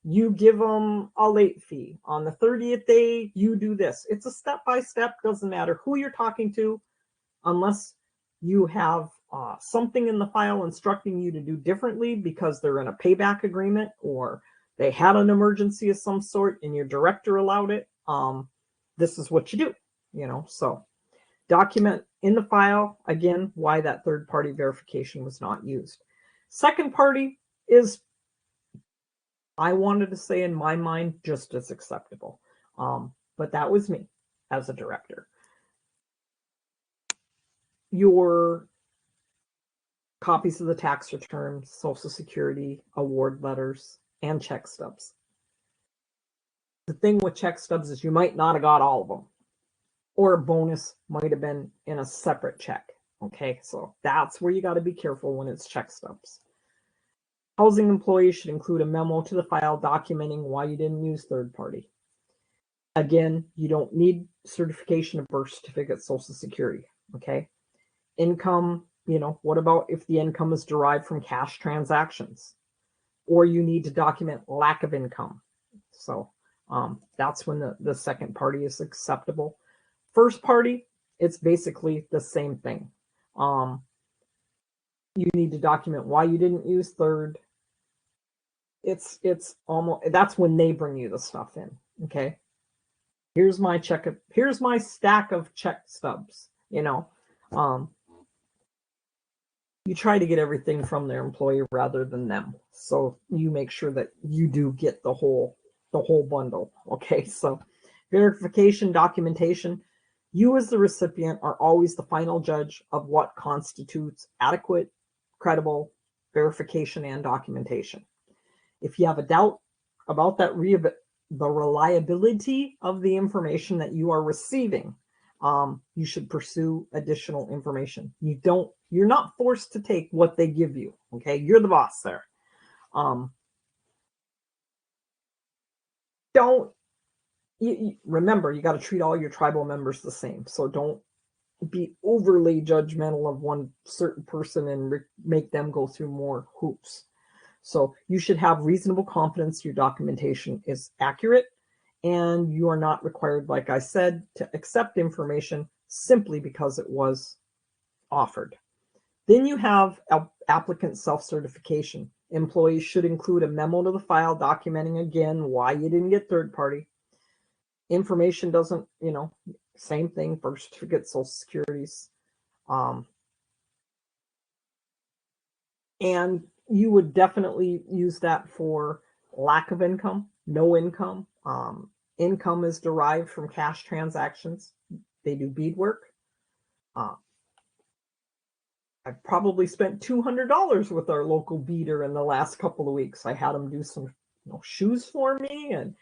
you give them a late fee. On the 30th day, you do this. It's a step-by-step. Doesn't matter who you're talking to, unless you have something in the file instructing you to do differently because they're in a payback agreement or they had an emergency of some sort and your director allowed it. This is what you do, So document in the file, again, why that third-party verification was not used. Second party is, I wanted to say in my mind, just as acceptable. But that was me as a director. Your copies of the tax returns, Social Security, award letters, and check stubs. The thing with check stubs is you might not have got all of them, or a bonus might have been in a separate check. Okay, so that's where you got to be careful when it's check stubs. Housing employees should include a memo to the file documenting why you didn't use third party. Again, you don't need certification of birth certificate, Social Security. Okay, income, what about if the income is derived from cash transactions, or you need to document lack of income? So that's when the second party is acceptable. First party, it's basically the same thing. You need to document why you didn't use third. It's almost, that's when they bring you the stuff in. Okay, here's my stack of check stubs. You try to get everything from their employee rather than them, so you make sure that you do get the whole bundle. Okay, so verification, documentation. You as the recipient are always the final judge of what constitutes adequate, credible verification and documentation. If you have a doubt about that the reliability of the information that you are receiving, you should pursue additional information. You're not forced to take what they give you. Okay, you're the boss there. Remember, you got to treat all your tribal members the same. So don't be overly judgmental of one certain person and make them go through more hoops. So you should have reasonable confidence your documentation is accurate, and you are not required, like I said, to accept information simply because it was offered. Then you have applicant self-certification. Employees should include a memo to the file documenting again why you didn't get third party. Information doesn't, same thing, birth certificate, Social Securities. And you would definitely use that for lack of income, no income. Income is derived from cash transactions. They do beadwork. I've probably spent $200 with our local beader in the last couple of weeks. I had him do some shoes for me, and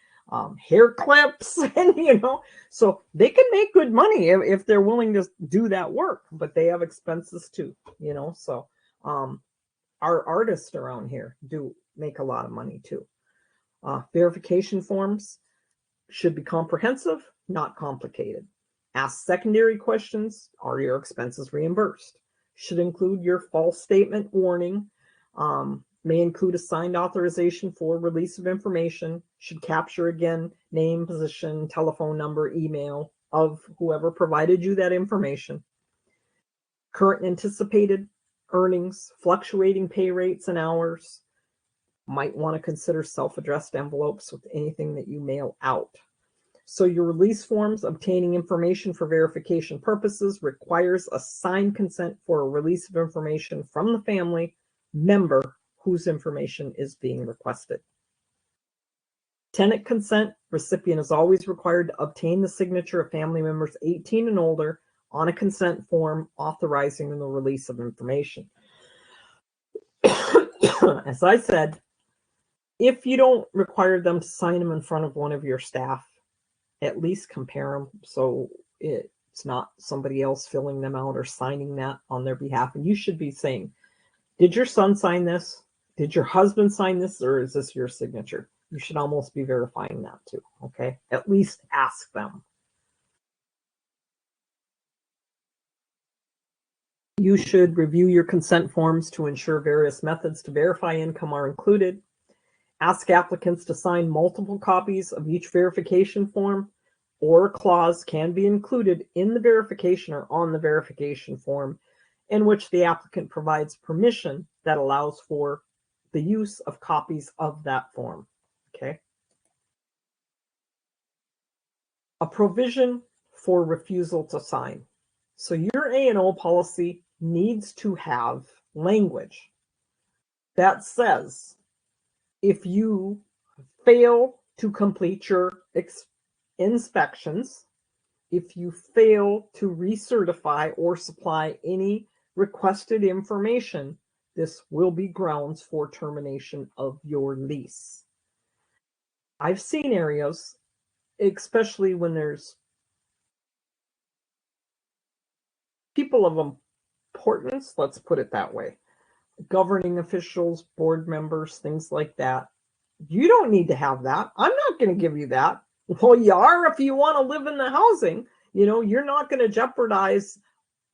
hair clips, and so they can make good money if they're willing to do that work, but they have expenses too, so our artists around here do make a lot of money too. Verification forms should be comprehensive, not complicated. Ask secondary questions. Are your expenses reimbursed? Should include your false statement warning. May include a signed authorization for release of information. Should capture, again, name, position, telephone number, email of whoever provided you that information. Current anticipated earnings, fluctuating pay rates and hours. Might want to consider self-addressed envelopes with anything that you mail out. So your release forms obtaining information for verification purposes requires a signed consent for a release of information from the family member whose information is being requested. Tenant consent, recipient is always required to obtain the signature of family members 18 and older on a consent form authorizing the release of information. As I said, if you don't require them to sign them in front of one of your staff, at least compare them so it's not somebody else filling them out or signing that on their behalf. And you should be saying, did your son sign this? Did your husband sign this? Or is this your signature? You should almost be verifying that too, okay? At least ask them. You should review your consent forms to ensure various methods to verify income are included. Ask applicants to sign multiple copies of each verification form, or a clause can be included in the verification or on the verification form in which the applicant provides permission that allows for the use of copies of that form. Okay. A provision for refusal to sign. So your A&O policy needs to have language that says if you fail to complete your inspections, if you fail to recertify or supply any requested information, this will be grounds for termination of your lease. I've seen areas, especially when there's people of importance, let's put it that way, governing officials, board members, things like that. You don't need to have that. I'm not going to give you that. Well, you are if you want to live in the housing. You're not going to jeopardize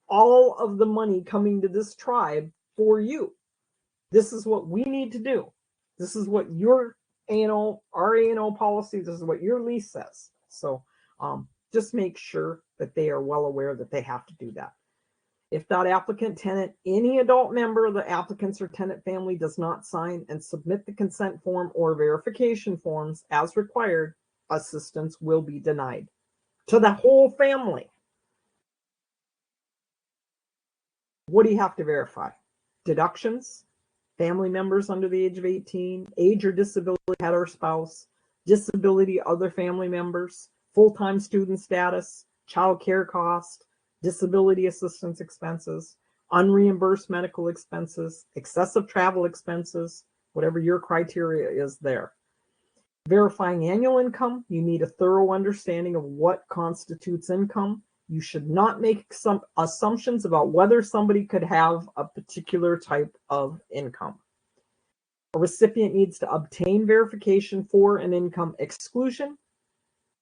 all of the money coming to this tribe for you. This is what we need to do. This is what your our A&O policy, this is what your lease says. So just make sure that they are well aware that they have to do that. If that applicant, tenant, any adult member of the applicant's or tenant family does not sign and submit the consent form or verification forms as required, assistance will be denied to the whole family. What do you have to verify? Deductions, family members under the age of 18, age or disability, head or spouse, disability, other family members, full-time student status, child care cost, disability assistance expenses, unreimbursed medical expenses, excessive travel expenses, whatever your criteria is there. Verifying annual income, you need a thorough understanding of what constitutes income. You should not make some assumptions about whether somebody could have a particular type of income. A recipient needs to obtain verification for an income exclusion.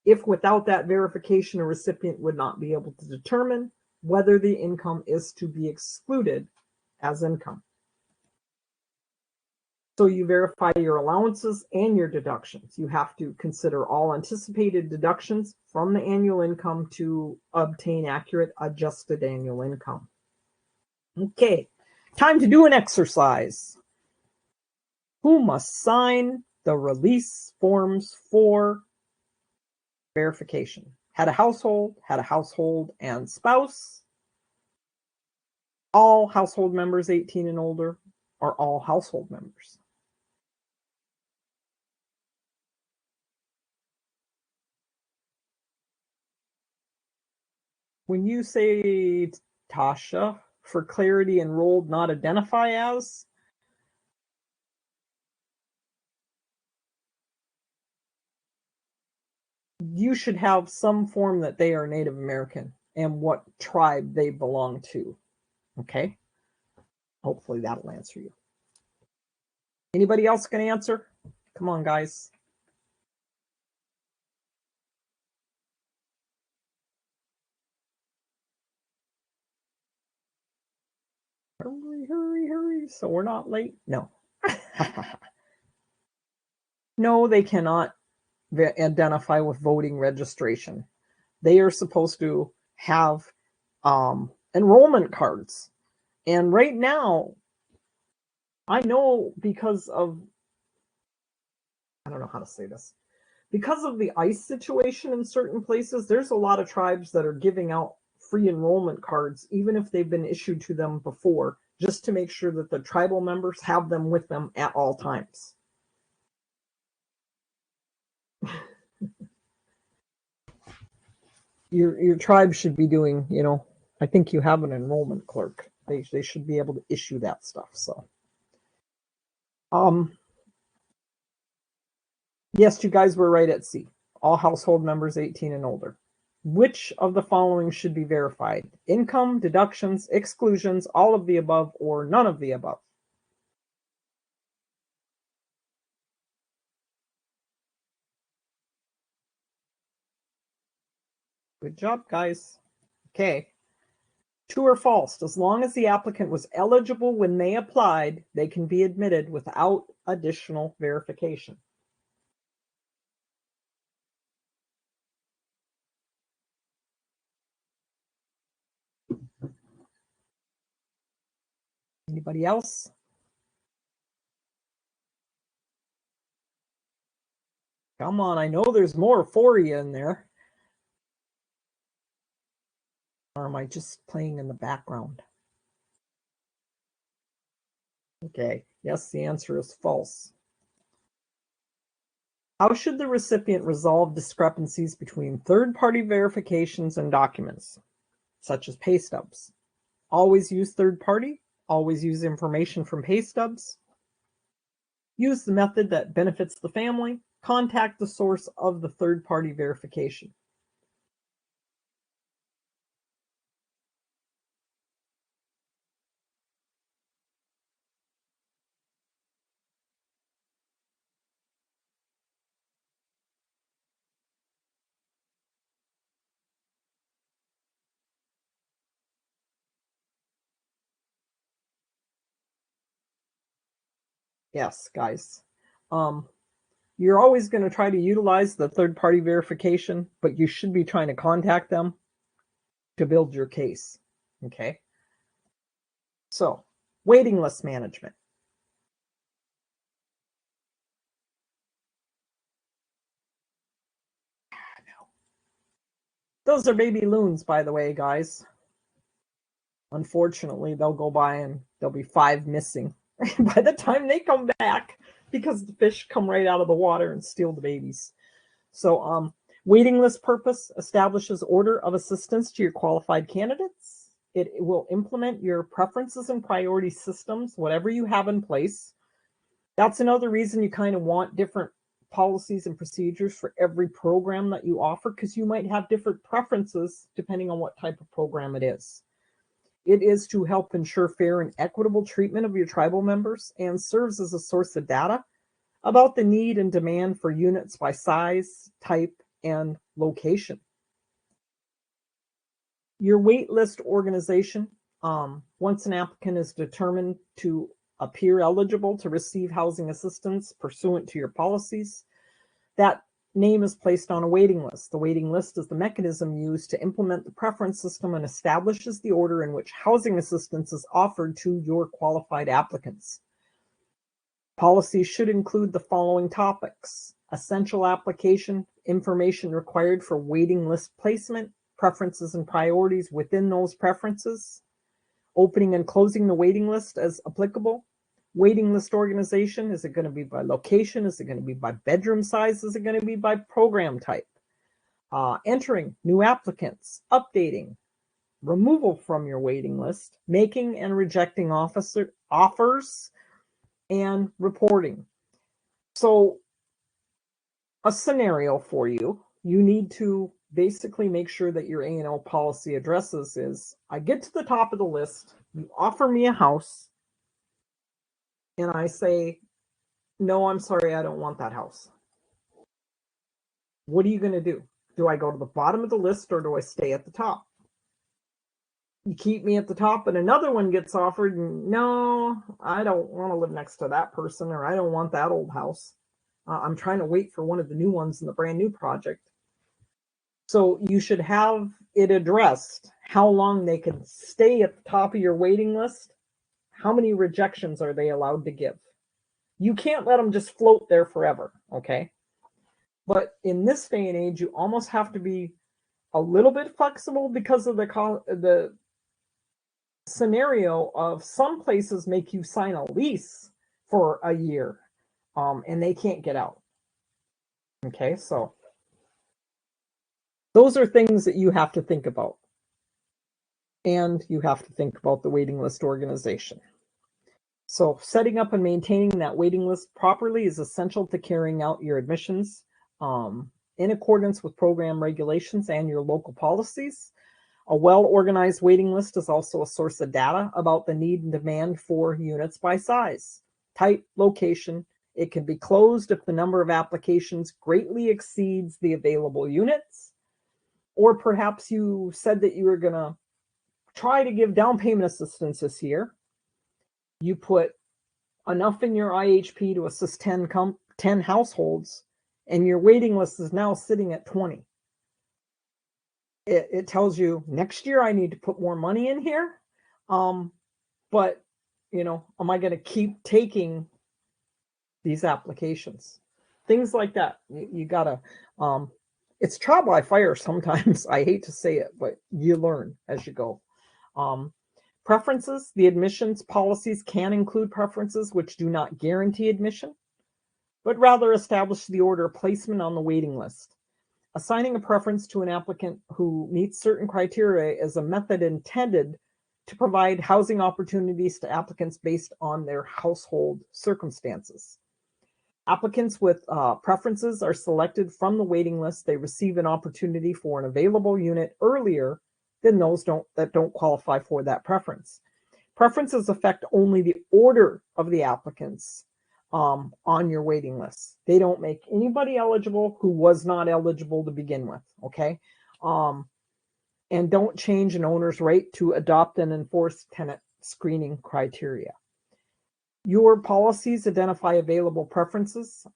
If without that verification, a recipient would not be able to determine whether the income is to be excluded as income. So you verify your allowances and your deductions. You have to consider all anticipated deductions from the annual income to obtain accurate adjusted annual income. Okay, time to do an exercise. Who must sign the release forms for verification? Head of household and spouse, all household members 18 and older, or all household members. When you say, Tasha, for clarity, enrolled, not identify as, you should have some form that they are Native American and what tribe they belong to. Okay? Hopefully that'll answer you. Anybody else going to answer? Come on, guys. Hurry, hurry, hurry. So we're not late? No. No, they cannot identify with voting registration. They are supposed to have enrollment cards. And right now, I know because of, I don't know how to say this, because of the ICE situation in certain places, there's a lot of tribes that are giving out free enrollment cards, even if they've been issued to them before, just to make sure that the tribal members have them with them at all times. Your tribe should be doing, you know, I think you have an enrollment clerk. They should be able to issue that stuff. So, yes, you guys were right at C. All household members 18 and older. Which of the following should be verified? Income, deductions, exclusions, all of the above, or none of the above? Good job, guys. Okay. True or false? As long as the applicant was eligible when they applied, they can be admitted without additional verification. Anybody else? Come on, I know there's more for you in there. Or am I just playing in the background? Okay, yes, the answer is false. How should the recipient resolve discrepancies between third-party verifications and documents, such as pay stubs? Always use third-party, always use information from pay stubs, use the method that benefits the family, contact the source of the third-party verification. Yes, guys. You're always going to try to utilize the third-party verification, but you should be trying to contact them to build your case. Okay? So, waiting list management. Those are baby loons, by the way, guys. Unfortunately, they'll go by and there'll be 5 missing by the time they come back because the fish come right out of the water and steal the babies. So, waiting list purpose establishes order of assistance to your qualified candidates. It will implement your preferences and priority systems, whatever you have in place. That's another reason you kind of want different policies and procedures for every program that you offer, because you might have different preferences depending on what type of program it is. It is to help ensure fair and equitable treatment of your tribal members and serves as a source of data about the need and demand for units by size, type, and location. Your wait list organization, once an applicant is determined to appear eligible to receive housing assistance pursuant to your policies, that name is placed on a waiting list. The waiting list is the mechanism used to implement the preference system and establishes the order in which housing assistance is offered to your qualified applicants. Policies should include the following topics: essential application, information required for waiting list placement, preferences and priorities within those preferences, opening and closing the waiting list as applicable, waiting list organization. Is it going to be by location? Is it going to be by bedroom size? Is it going to be by program type? Entering new applicants, updating, removal from your waiting list, making and rejecting offers, and reporting. So a scenario for you you need to basically make sure that your A&L policy addresses is, I get to the top of the list, you offer me a house, and I say, no, I'm sorry, I don't want that house. What are you going to do? Do I go to the bottom of the list or do I stay at the top? You keep me at the top and another one gets offered, and no, I don't want to live next to that person, or I don't want that old house. I'm trying to wait for one of the new ones in the brand new project. So you should have it addressed how long they can stay at the top of your waiting list. How many rejections are they allowed to give? You can't let them just float there forever, okay? But in this day and age, you almost have to be a little bit flexible because of the scenario of some places make you sign a lease for a year, and they can't get out. Okay, so those are things that you have to think about. And you have to think about the waiting list organization. So setting up and maintaining that waiting list properly is essential to carrying out your admissions in accordance with program regulations and your local policies. A well-organized waiting list is also a source of data about the need and demand for units by size, type, location. It can be closed if the number of applications greatly exceeds the available units, or perhaps you said that you were going to try to give down payment assistance this year. You put enough in your IHP to assist 10 households, and your waiting list is now sitting at 20. It tells you next year I need to put more money in here. But, am I going to keep taking these applications? Things like that. You got to, it's trial by fire sometimes. I hate to say it, but you learn as you go. Preferences. The admissions policies can include preferences which do not guarantee admission, but rather establish the order of placement on the waiting list. Assigning a preference to an applicant who meets certain criteria is a method intended to provide housing opportunities to applicants based on their household circumstances. Applicants with preferences are selected from the waiting list. They receive an opportunity for an available unit earlier than those that don't qualify for that preference. Preferences affect only the order of the applicants on your waiting list. They don't make anybody eligible who was not eligible to begin with, okay? And don't change an owner's right to adopt and enforce tenant screening criteria. Your policies identify available preferences.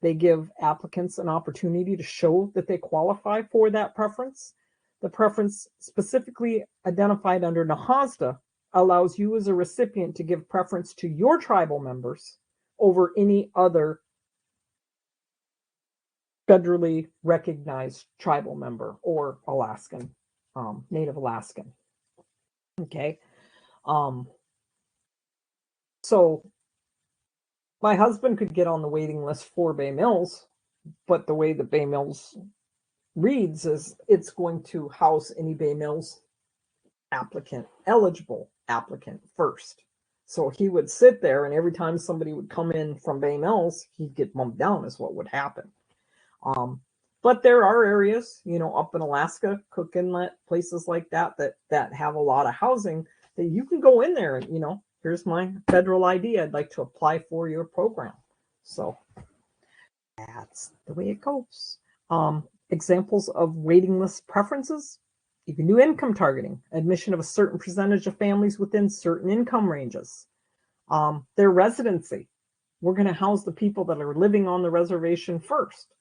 They give applicants an opportunity to show that they qualify for that preference. The preference specifically identified under NAHASDA allows you as a recipient to give preference to your tribal members over any other federally recognized tribal member or Alaskan, Native Alaskan. Okay. So my husband could get on the waiting list for Bay Mills, but the way the Bay Mills reads is it's going to house any Bay Mills eligible applicant first. So he would sit there, and every time somebody would come in from Bay Mills, he'd get bumped down is what would happen. But there are areas, up in Alaska, Cook Inlet, places like that have a lot of housing that you can go in there and, here's my federal ID. I'd like to apply for your program. So that's the way it goes. Examples of waiting list preferences. You can do income targeting, admission of a certain percentage of families within certain income ranges. Their residency. We're going to house the people that are living on the reservation first.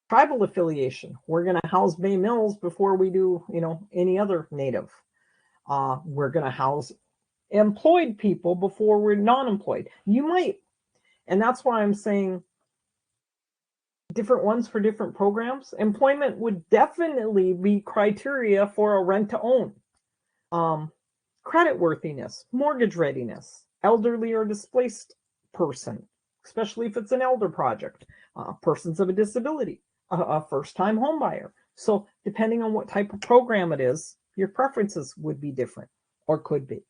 Tribal affiliation. We're going to house Bay Mills before we do, any other native. We're going to house employed people before we're non-employed. You might, and that's why I'm saying different ones for different programs. Employment would definitely be criteria for a rent to own. Credit worthiness, mortgage readiness, elderly or displaced person, especially if it's an elder project, persons of a disability, a first-time home buyer. So depending on what type of program it is, your preferences would be different or could be.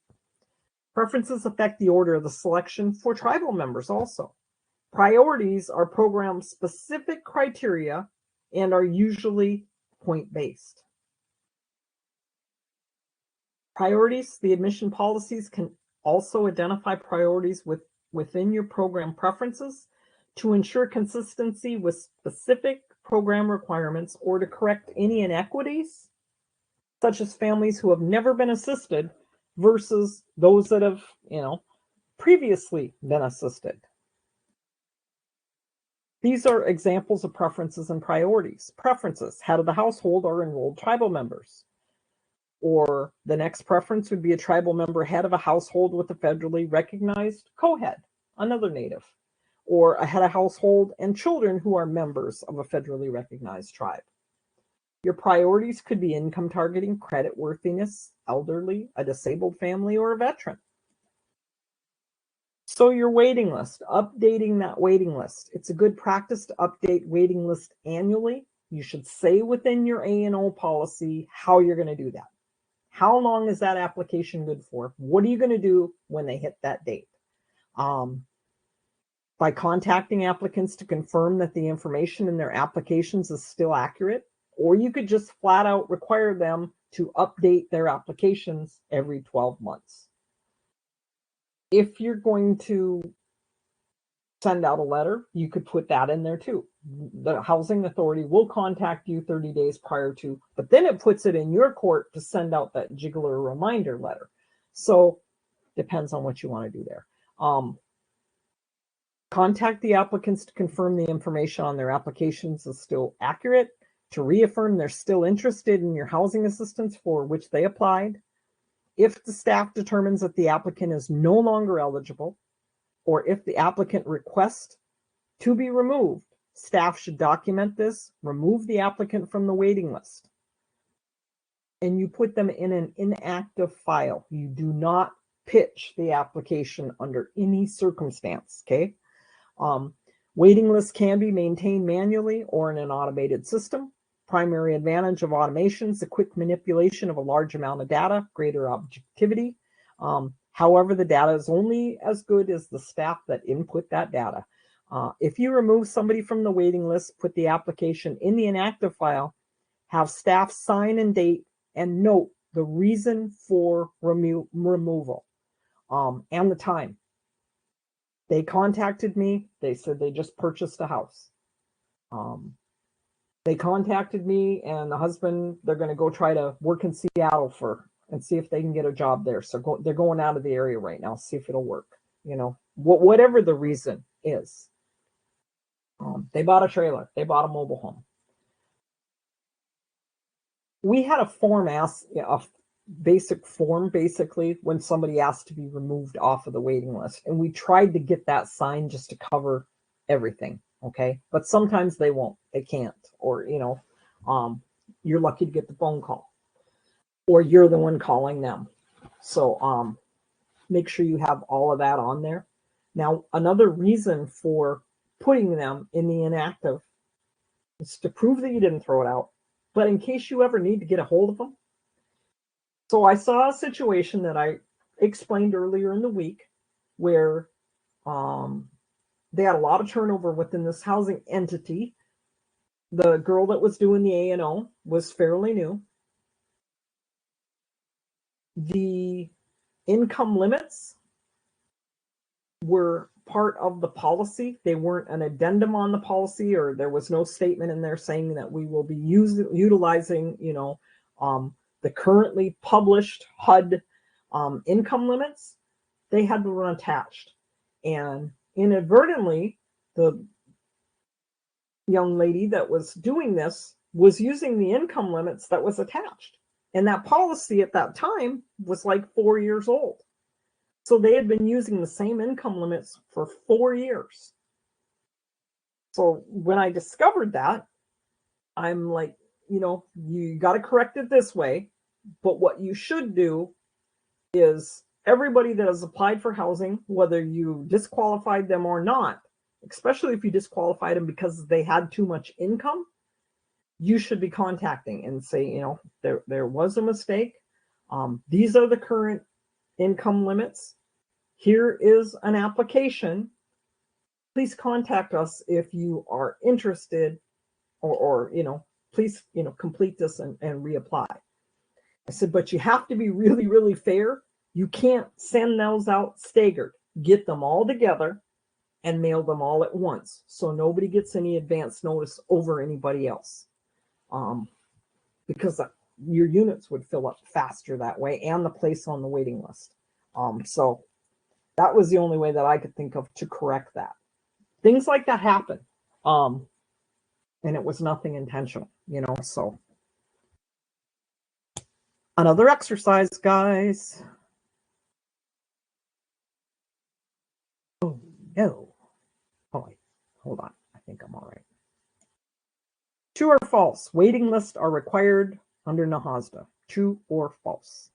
Preferences affect the order of the selection for tribal members also. Priorities are program-specific criteria and are usually point-based. Priorities. The admission policies can also identify priorities within your program preferences to ensure consistency with specific program requirements or to correct any inequities, such as families who have never been assisted versus those that have, previously been assisted. These are examples of preferences and priorities. Preferences: head of the household are enrolled tribal members. Or the next preference would be a tribal member head of a household with a federally recognized co-head, another Native. Or a head of household and children who are members of a federally recognized tribe. Your priorities could be income targeting, credit worthiness, elderly, a disabled family, or a veteran. So your waiting list, updating that waiting list. It's a good practice to update waiting list annually. You should say within your A&O policy how you're going to do that. How long is that application good for? What are you going to do when they hit that date? By contacting applicants to confirm that the information in their applications is still accurate, or you could just flat out require them to update their applications every 12 months. If you're going to send out a letter, you could put that in there too. The housing authority will contact you 30 days prior to, but then it puts it in your court to send out that jiggler reminder letter. So depends on what you want to do there. Contact the applicants to confirm the information on their applications is still accurate, to reaffirm they're still interested in your housing assistance for which they applied. If the staff determines that the applicant is no longer eligible, or if the applicant requests to be removed, staff should document this, remove the applicant from the waiting list, and you put them in an inactive file. You do not pitch the application under any circumstance, okay? Waiting lists can be maintained manually or in an automated system. Primary advantage of automation is the quick manipulation of a large amount of data, greater objectivity. However, the data is only as good as the staff that input that data. If you remove somebody from the waiting list, put the application in the inactive file, have staff sign and date and note the reason for removal and the time. They contacted me. They said they just purchased a house. They contacted me and the husband, they're going to go try to work in Seattle and see if they can get a job there. So they're going out of the area right now, see if it'll work. Whatever the reason is. They bought a trailer. They bought a mobile home. We had a form a basic form, basically, when somebody asked to be removed off of the waiting list. And we tried to get that signed just to cover everything, okay? But sometimes they won't. They can't. Or, you're lucky to get the phone call. Or you're the one calling them. So make sure you have all of that on there. Now, another reason for putting them in the inactive is to prove that you didn't throw it out, but in case you ever need to get a hold of them. So I saw a situation that I explained earlier in the week where they had a lot of turnover within this housing entity. The girl that was doing the A&O was fairly new. The income limits were part of the policy. They weren't an addendum on the policy, or there was no statement in there saying that we will be utilizing, the currently published HUD income limits. They had to run attached. And inadvertently, the young lady that was doing this was using the income limits that was attached. And that policy at that time was like 4 years old. So they had been using the same income limits for 4 years. So when I discovered that, I'm like, you got to correct it this way. But what you should do is everybody that has applied for housing, whether you disqualified them or not, especially if you disqualified them because they had too much income, you should be contacting and say, there was a mistake. These are the current income limits. Here is an application. Please contact us if you are interested or please, complete this and reapply. I said, but you have to be really, really fair. You can't send those out staggered. Get them all together and mail them all at once, so nobody gets any advance notice over anybody else. Because your units would fill up faster that way, and the place on the waiting list. So that was the only way that I could think of to correct that. Things like that happen. And it was nothing intentional, so. Another exercise, guys. Oh, no. Oh, wait. Hold on. I think I'm all right. True or false? Waiting lists are required under NAHASDA. True or false?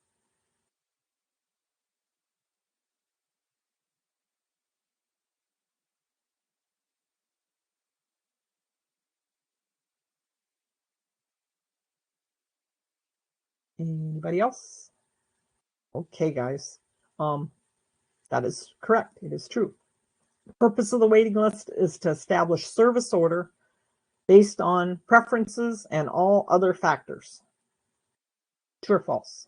Anybody else? Okay, guys. That is correct. It is true. The purpose of the waiting list is to establish service order based on preferences and all other factors. True or false?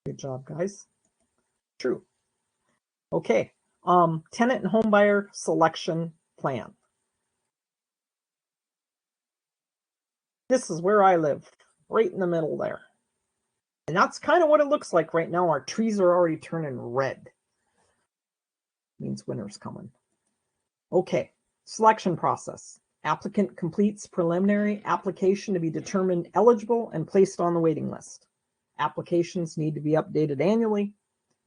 Good job, guys. True. Okay. Tenant and homebuyer selection plan. This is where I live, right in the middle there. And that's kind of what it looks like right now. Our trees are already turning red. Means winter's coming. Okay, selection process. Applicant completes preliminary application to be determined eligible and placed on the waiting list. Applications need to be updated annually.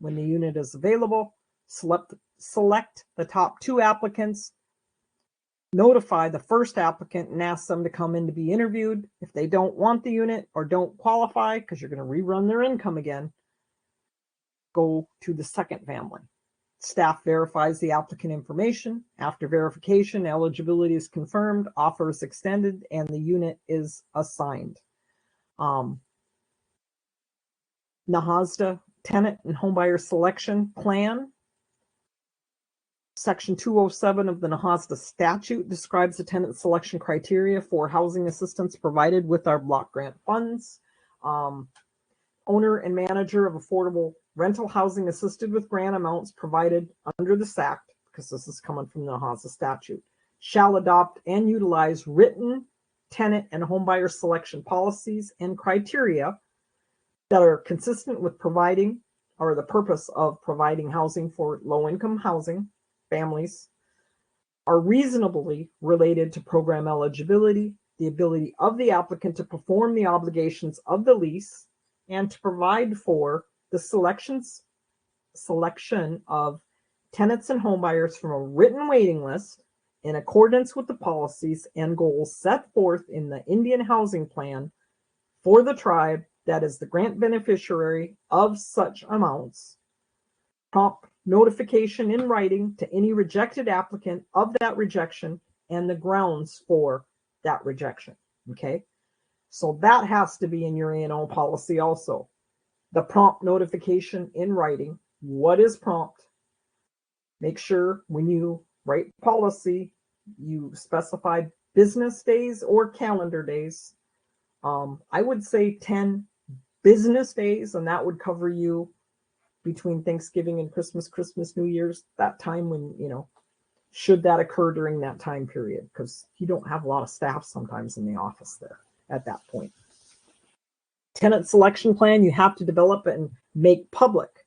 When the unit is available, select the top 2 applicants, notify the first applicant and ask them to come in to be interviewed. If they don't want the unit or don't qualify, because you're going to rerun their income again, go to the second family. Staff verifies the applicant information. After verification, eligibility is confirmed, offer is extended, and the unit is assigned. NAHASDA Tenant and Homebuyer Selection Plan. Section 207 of the NAHASDA statute describes the tenant selection criteria for housing assistance provided with our block grant funds. Owner and manager of affordable rental housing assisted with grant amounts provided under this act, because this is coming from the NAHASDA statute, shall adopt and utilize written tenant and homebuyer selection policies and criteria that are consistent with providing, or the purpose of providing, housing for low-income housing families, are reasonably related to program eligibility, the ability of the applicant to perform the obligations of the lease, and to provide for the selection of tenants and homebuyers from a written waiting list in accordance with the policies and goals set forth in the Indian Housing Plan for the tribe that is the grant beneficiary of such amounts. Prompt notification in writing to any rejected applicant of that rejection and the grounds for that rejection. Okay, so that has to be in your A&O policy also. The prompt notification in writing. What is prompt? Make sure when you write policy, you specify business days or calendar days. I would say 10 business days, and that would cover you between Thanksgiving and Christmas, New Year's, that time when, should that occur during that time period, because you don't have a lot of staff sometimes in the office there at that point. Tenant selection plan, you have to develop and make public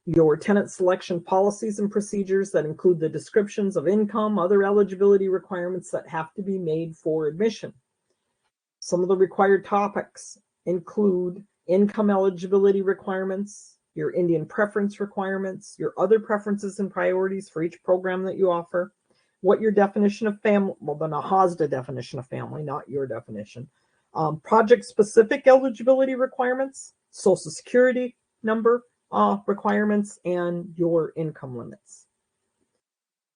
your tenant selection policies and procedures that include the descriptions of income, other eligibility requirements that have to be made for admission. Some of the required topics include income eligibility requirements, your Indian preference requirements, your other preferences and priorities for each program that you offer, what your definition of family, well, the NAHASDA definition of family, not your definition, project-specific eligibility requirements, Social Security number requirements, and your income limits.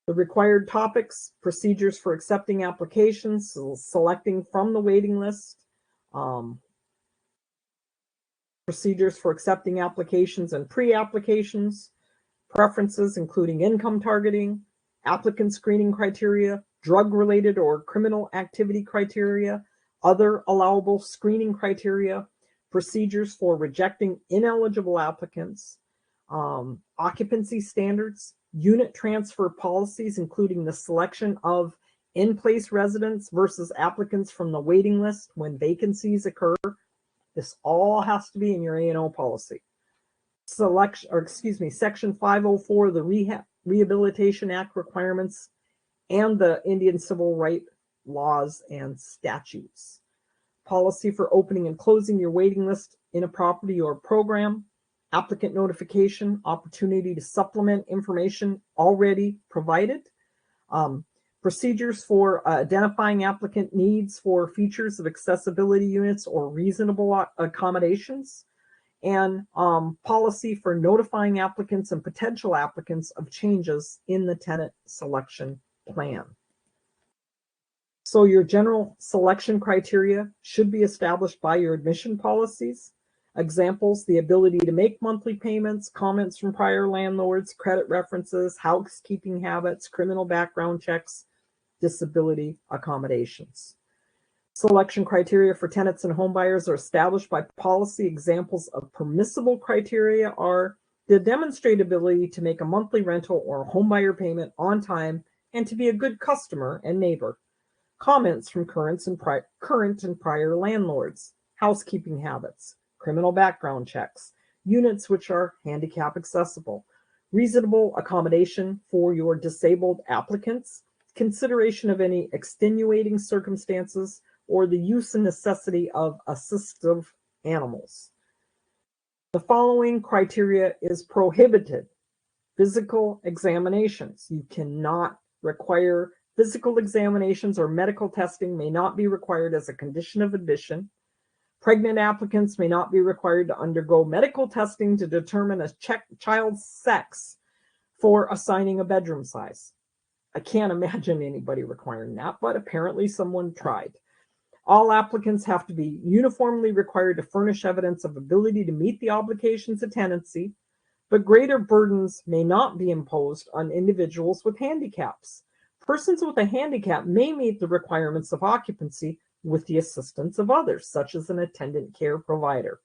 The required topics, procedures for accepting applications, so selecting from the waiting list, procedures for accepting applications and pre-applications, preferences including income targeting, applicant screening criteria, drug-related or criminal activity criteria, other allowable screening criteria, procedures for rejecting ineligible applicants, occupancy standards, unit transfer policies, including the selection of in-place residents versus applicants from the waiting list when vacancies occur. This all has to be in your A&O policy. Section 504 of the Rehabilitation Act requirements and the Indian Civil Rights laws and statutes. Policy for opening and closing your waiting list in a property or program, applicant notification, opportunity to supplement information already provided, procedures for identifying applicant needs for features of accessibility units or reasonable accommodations, and policy for notifying applicants and potential applicants of changes in the tenant selection plan. So your general selection criteria should be established by your admission policies. Examples: the ability to make monthly payments, comments from prior landlords, credit references, housekeeping habits, criminal background checks, disability accommodations. Selection criteria for tenants and homebuyers are established by policy. Examples of permissible criteria are the demonstrated ability to make a monthly rental or homebuyer payment on time and to be a good customer and neighbor. Comments from current and prior landlords, housekeeping habits, criminal background checks, units which are handicap accessible, reasonable accommodation for your disabled applicants, consideration of any extenuating circumstances, or the use and necessity of assistive animals. The following criteria is prohibited. Physical examinations. You cannot require physical examinations, or medical testing may not be required as a condition of admission. Pregnant applicants may not be required to undergo medical testing to determine a child's sex for assigning a bedroom size. I can't imagine anybody requiring that, but apparently someone tried. All applicants have to be uniformly required to furnish evidence of ability to meet the obligations of tenancy, but greater burdens may not be imposed on individuals with handicaps. Persons with a handicap may meet the requirements of occupancy with the assistance of others, such as an attendant care provider.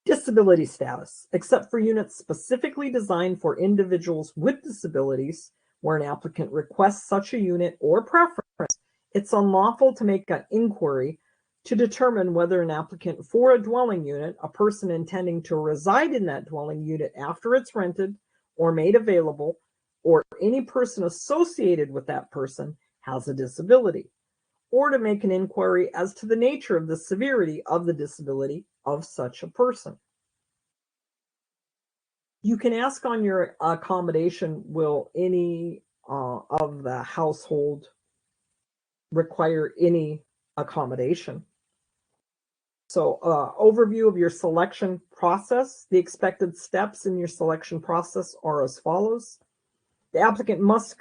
Disability status. Except for units specifically designed for individuals with disabilities, where an applicant requests such a unit or preference, it's unlawful to make an inquiry to determine whether an applicant for a dwelling unit, a person intending to reside in that dwelling unit after it's rented or made available, or any person associated with that person has a disability, or to make an inquiry as to the nature of the severity of the disability of such a person. You can ask on your accommodation, will any of the household require any accommodation? So overview of your selection process. The expected steps in your selection process are as follows. The applicant must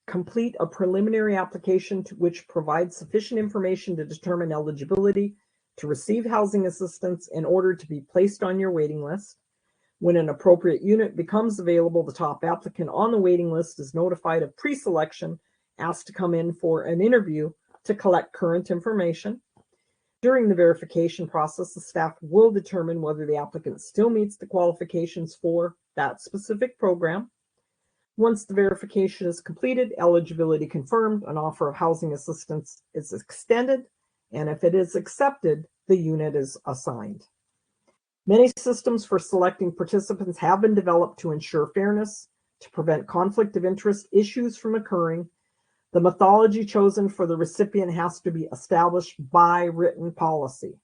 complete a preliminary application which provides sufficient information to determine eligibility to receive housing assistance in order to be placed on your waiting list. When an appropriate unit becomes available, the top applicant on the waiting list is notified of pre-selection, asked to come in for an interview to collect current information. During the verification process, the staff will determine whether the applicant still meets the qualifications for that specific program. Once the verification is completed, eligibility confirmed, an offer of housing assistance is extended, and if it is accepted, the unit is assigned. Many systems for selecting participants have been developed to ensure fairness, to prevent conflict of interest issues from occurring. The methodology chosen for the recipient has to be established by written policy.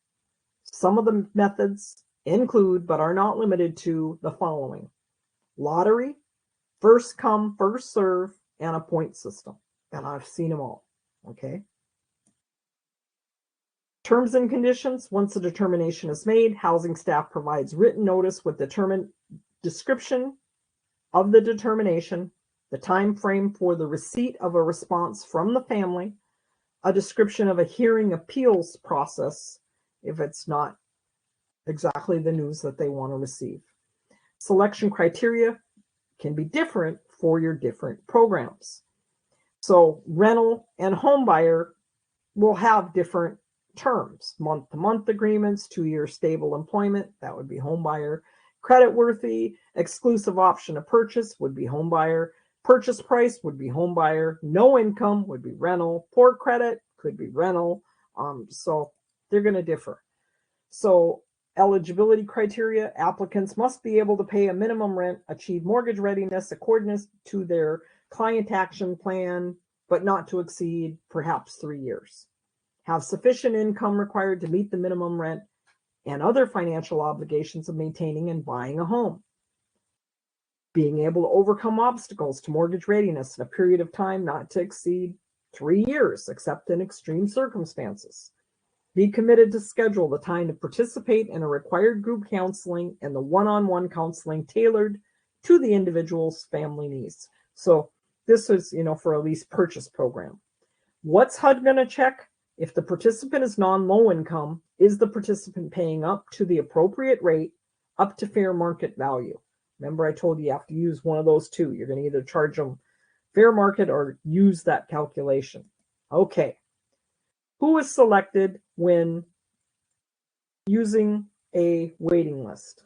Some of the methods include, but are not limited to, the following: lottery, first come, first serve, and a point system. And I've seen them all, okay? Terms and conditions. Once a determination is made, housing staff provides written notice with description of the determination, the time frame for the receipt of a response from the family, a description of a hearing appeals process if it's not exactly the news that they want to receive. Selection criteria can be different for your different programs. So rental and home buyer will have different terms. Month-to-month agreements, 2-year stable employment, that would be home buyer. Creditworthy, exclusive option to purchase would be home buyer. Purchase price would be home buyer. No income would be rental. Poor credit could be rental. So they're going to differ. So eligibility criteria, applicants must be able to pay a minimum rent, achieve mortgage readiness according to their client action plan, but not to exceed perhaps 3 years. Have sufficient income required to meet the minimum rent and other financial obligations of maintaining and buying a home. Being able to overcome obstacles to mortgage readiness in a period of time not to exceed 3 years, except in extreme circumstances. Be committed to schedule the time to participate in a required group counseling and the one-on-one counseling tailored to the individual's family needs. So this is, for a lease purchase program. What's HUD going to check? If the participant is non-low income, is the participant paying up to the appropriate rate, up to fair market value? Remember, I told you have to use one of those two. You're going to either charge them fair market or use that calculation. Okay. Who is selected when using a waiting list?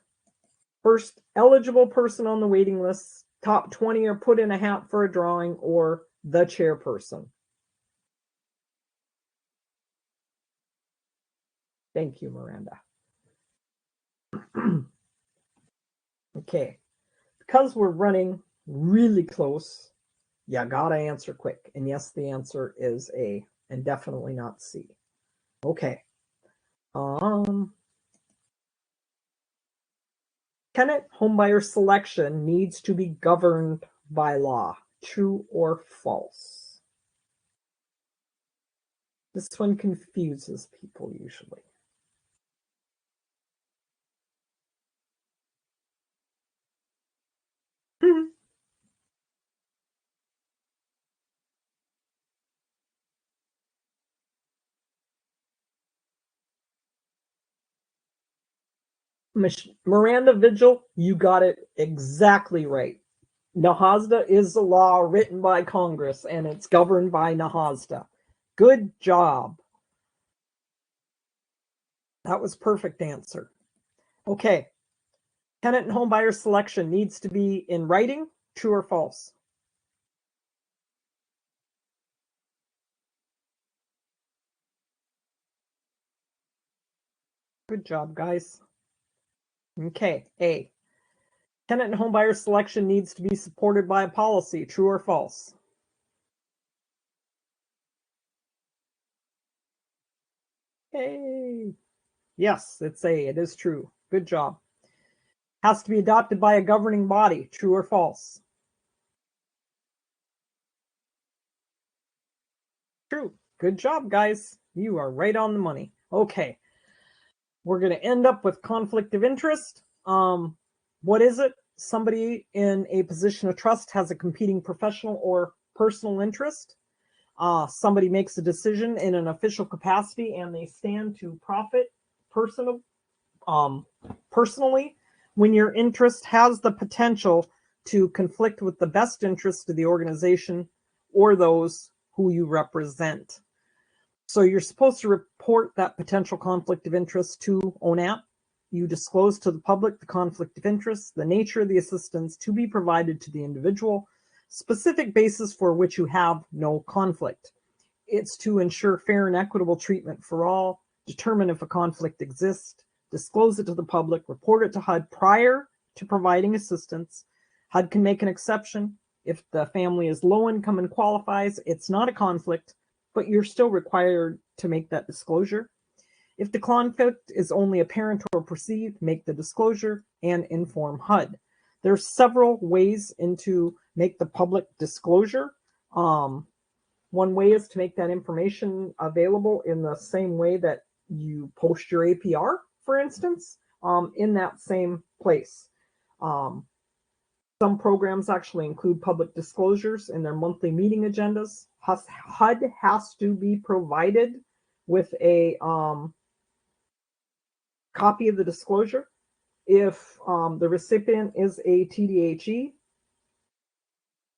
First, eligible person on the waiting list, top 20 are put in a hat for a drawing, or the chairperson. Thank you, Miranda. Okay, because we're running really close, you gotta answer quick. And yes, the answer is A, and definitely not C. Okay. Tenant homebuyer selection needs to be governed by law. True or false? This one confuses people usually. Miranda Vigil, you got it exactly right. NAHASDA is a law written by Congress, and it's governed by NAHASDA. Good job. That was perfect answer. Okay. Tenant and home buyer selection needs to be in writing. True or false? Good job, guys. Okay. A. Tenant and home buyer selection needs to be supported by a policy. True or false? Hey. Yes, it's A. It is true. Good job. Has to be adopted by a governing body. True or false? True. Good job, guys. You are right on the money. Okay. We're going to end up with conflict of interest. What is it? Somebody in a position of trust has a competing professional or personal interest. Somebody makes a decision in an official capacity and they stand to profit personally when your interest has the potential to conflict with the best interest of the organization or those who you represent. So you're supposed to report that potential conflict of interest to EWONAP. You disclose to the public the conflict of interest, the nature of the assistance to be provided to the individual, specific basis for which you have no conflict. It's to ensure fair and equitable treatment for all, determine if a conflict exists, disclose it to the public, report it to HUD prior to providing assistance. HUD can make an exception. If the family is low income and qualifies, it's not a conflict, but you're still required to make that disclosure. If the conflict is only apparent or perceived, make the disclosure and inform HUD. There's several ways to make the public disclosure. One way is to make that information available in the same way that you post your APR, for instance, in that same place. Some programs actually include public disclosures in their monthly meeting agendas. HUD has to be provided with a copy of the disclosure. If the recipient is a TDHE,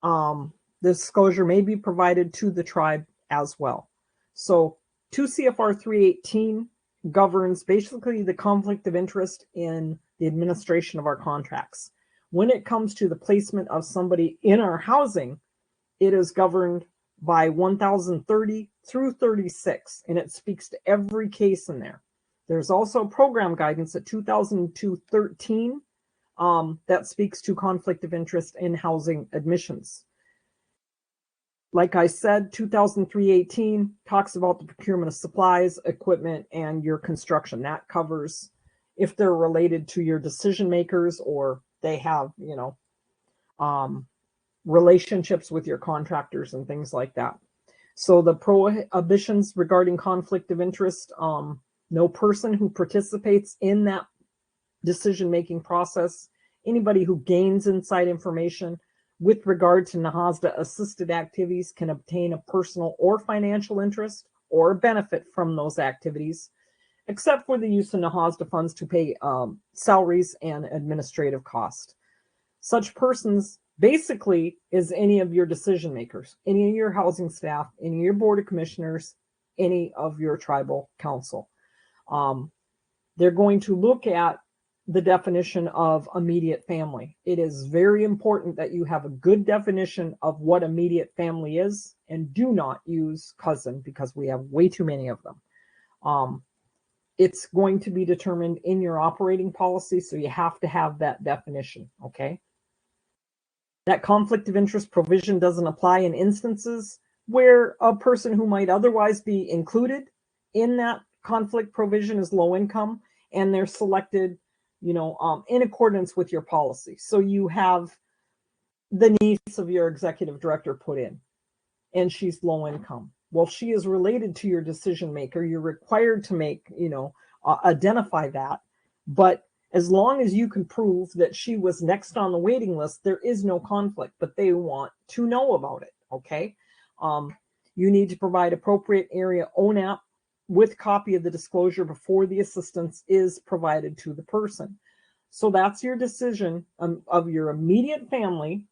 the disclosure may be provided to the tribe as well. So 2 CFR 318 governs basically the conflict of interest in the administration of our contracts. When it comes to the placement of somebody in our housing, it is governed by 1030 through 36, and it speaks to every case in there. There's also program guidance at 2002-13 that speaks to conflict of interest in housing admissions. Like I said, 2003-18 talks about the procurement of supplies, equipment, and your construction. That covers if they're related to your decision makers or they have, you know, relationships with your contractors and things like that. So the prohibitions regarding conflict of interest, no person who participates in that decision-making process, anybody who gains inside information with regard to NAHASDA assisted activities can obtain a personal or financial interest or benefit from those activities, except for the use of NAHASDA funds to pay salaries and administrative costs. Such persons basically is any of your decision makers, any of your housing staff, any of your board of commissioners, any of your tribal council. They're going to look at the definition of immediate family. It is very important that you have a good definition of what immediate family is, and do not use cousin because we have way too many of them. It's going to be determined in your operating policy, so you have to have that definition, okay? That conflict of interest provision doesn't apply in instances where a person who might otherwise be included in that conflict provision is low income and they're selected, you know, in accordance with your policy. So you have the niece of your executive director put in, and she's low income. Well, she is related to your decision maker. You're required to make, you know, identify that. But as long as you can prove that she was next on the waiting list, there is no conflict, but they want to know about it, okay? You need to provide appropriate area ONAP with copy of the disclosure before the assistance is provided to the person. So that's your decision of your immediate family,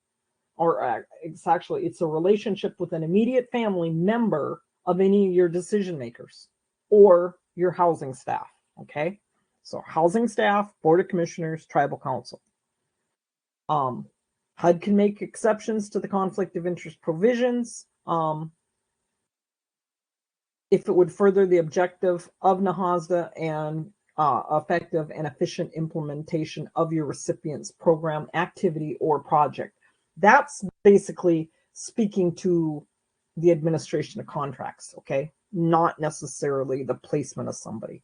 or it's a relationship with an immediate family member of any of your decision makers or your housing staff, okay? So housing staff, board of commissioners, tribal council. HUD can make exceptions to the conflict of interest provisions if it would further the objective of NAHASDA and effective and efficient implementation of your recipient's program, activity, or project. That's basically speaking to the administration of contracts, okay? Not necessarily the placement of somebody.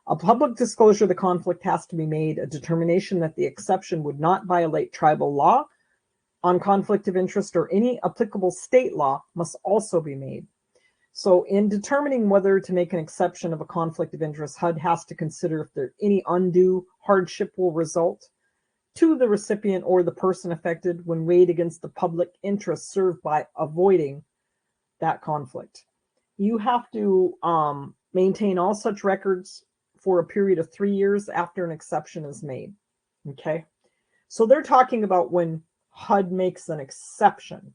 A public disclosure of the conflict has to be made. A determination that the exception would not violate tribal law on conflict of interest or any applicable state law must also be made. So in determining whether to make an exception of a conflict of interest, HUD has to consider if there any undue hardship will result to the recipient or the person affected when weighed against the public interest served by avoiding that conflict. You have to maintain all such records for a period of 3 years after an exception is made, okay? So they're talking about when HUD makes an exception.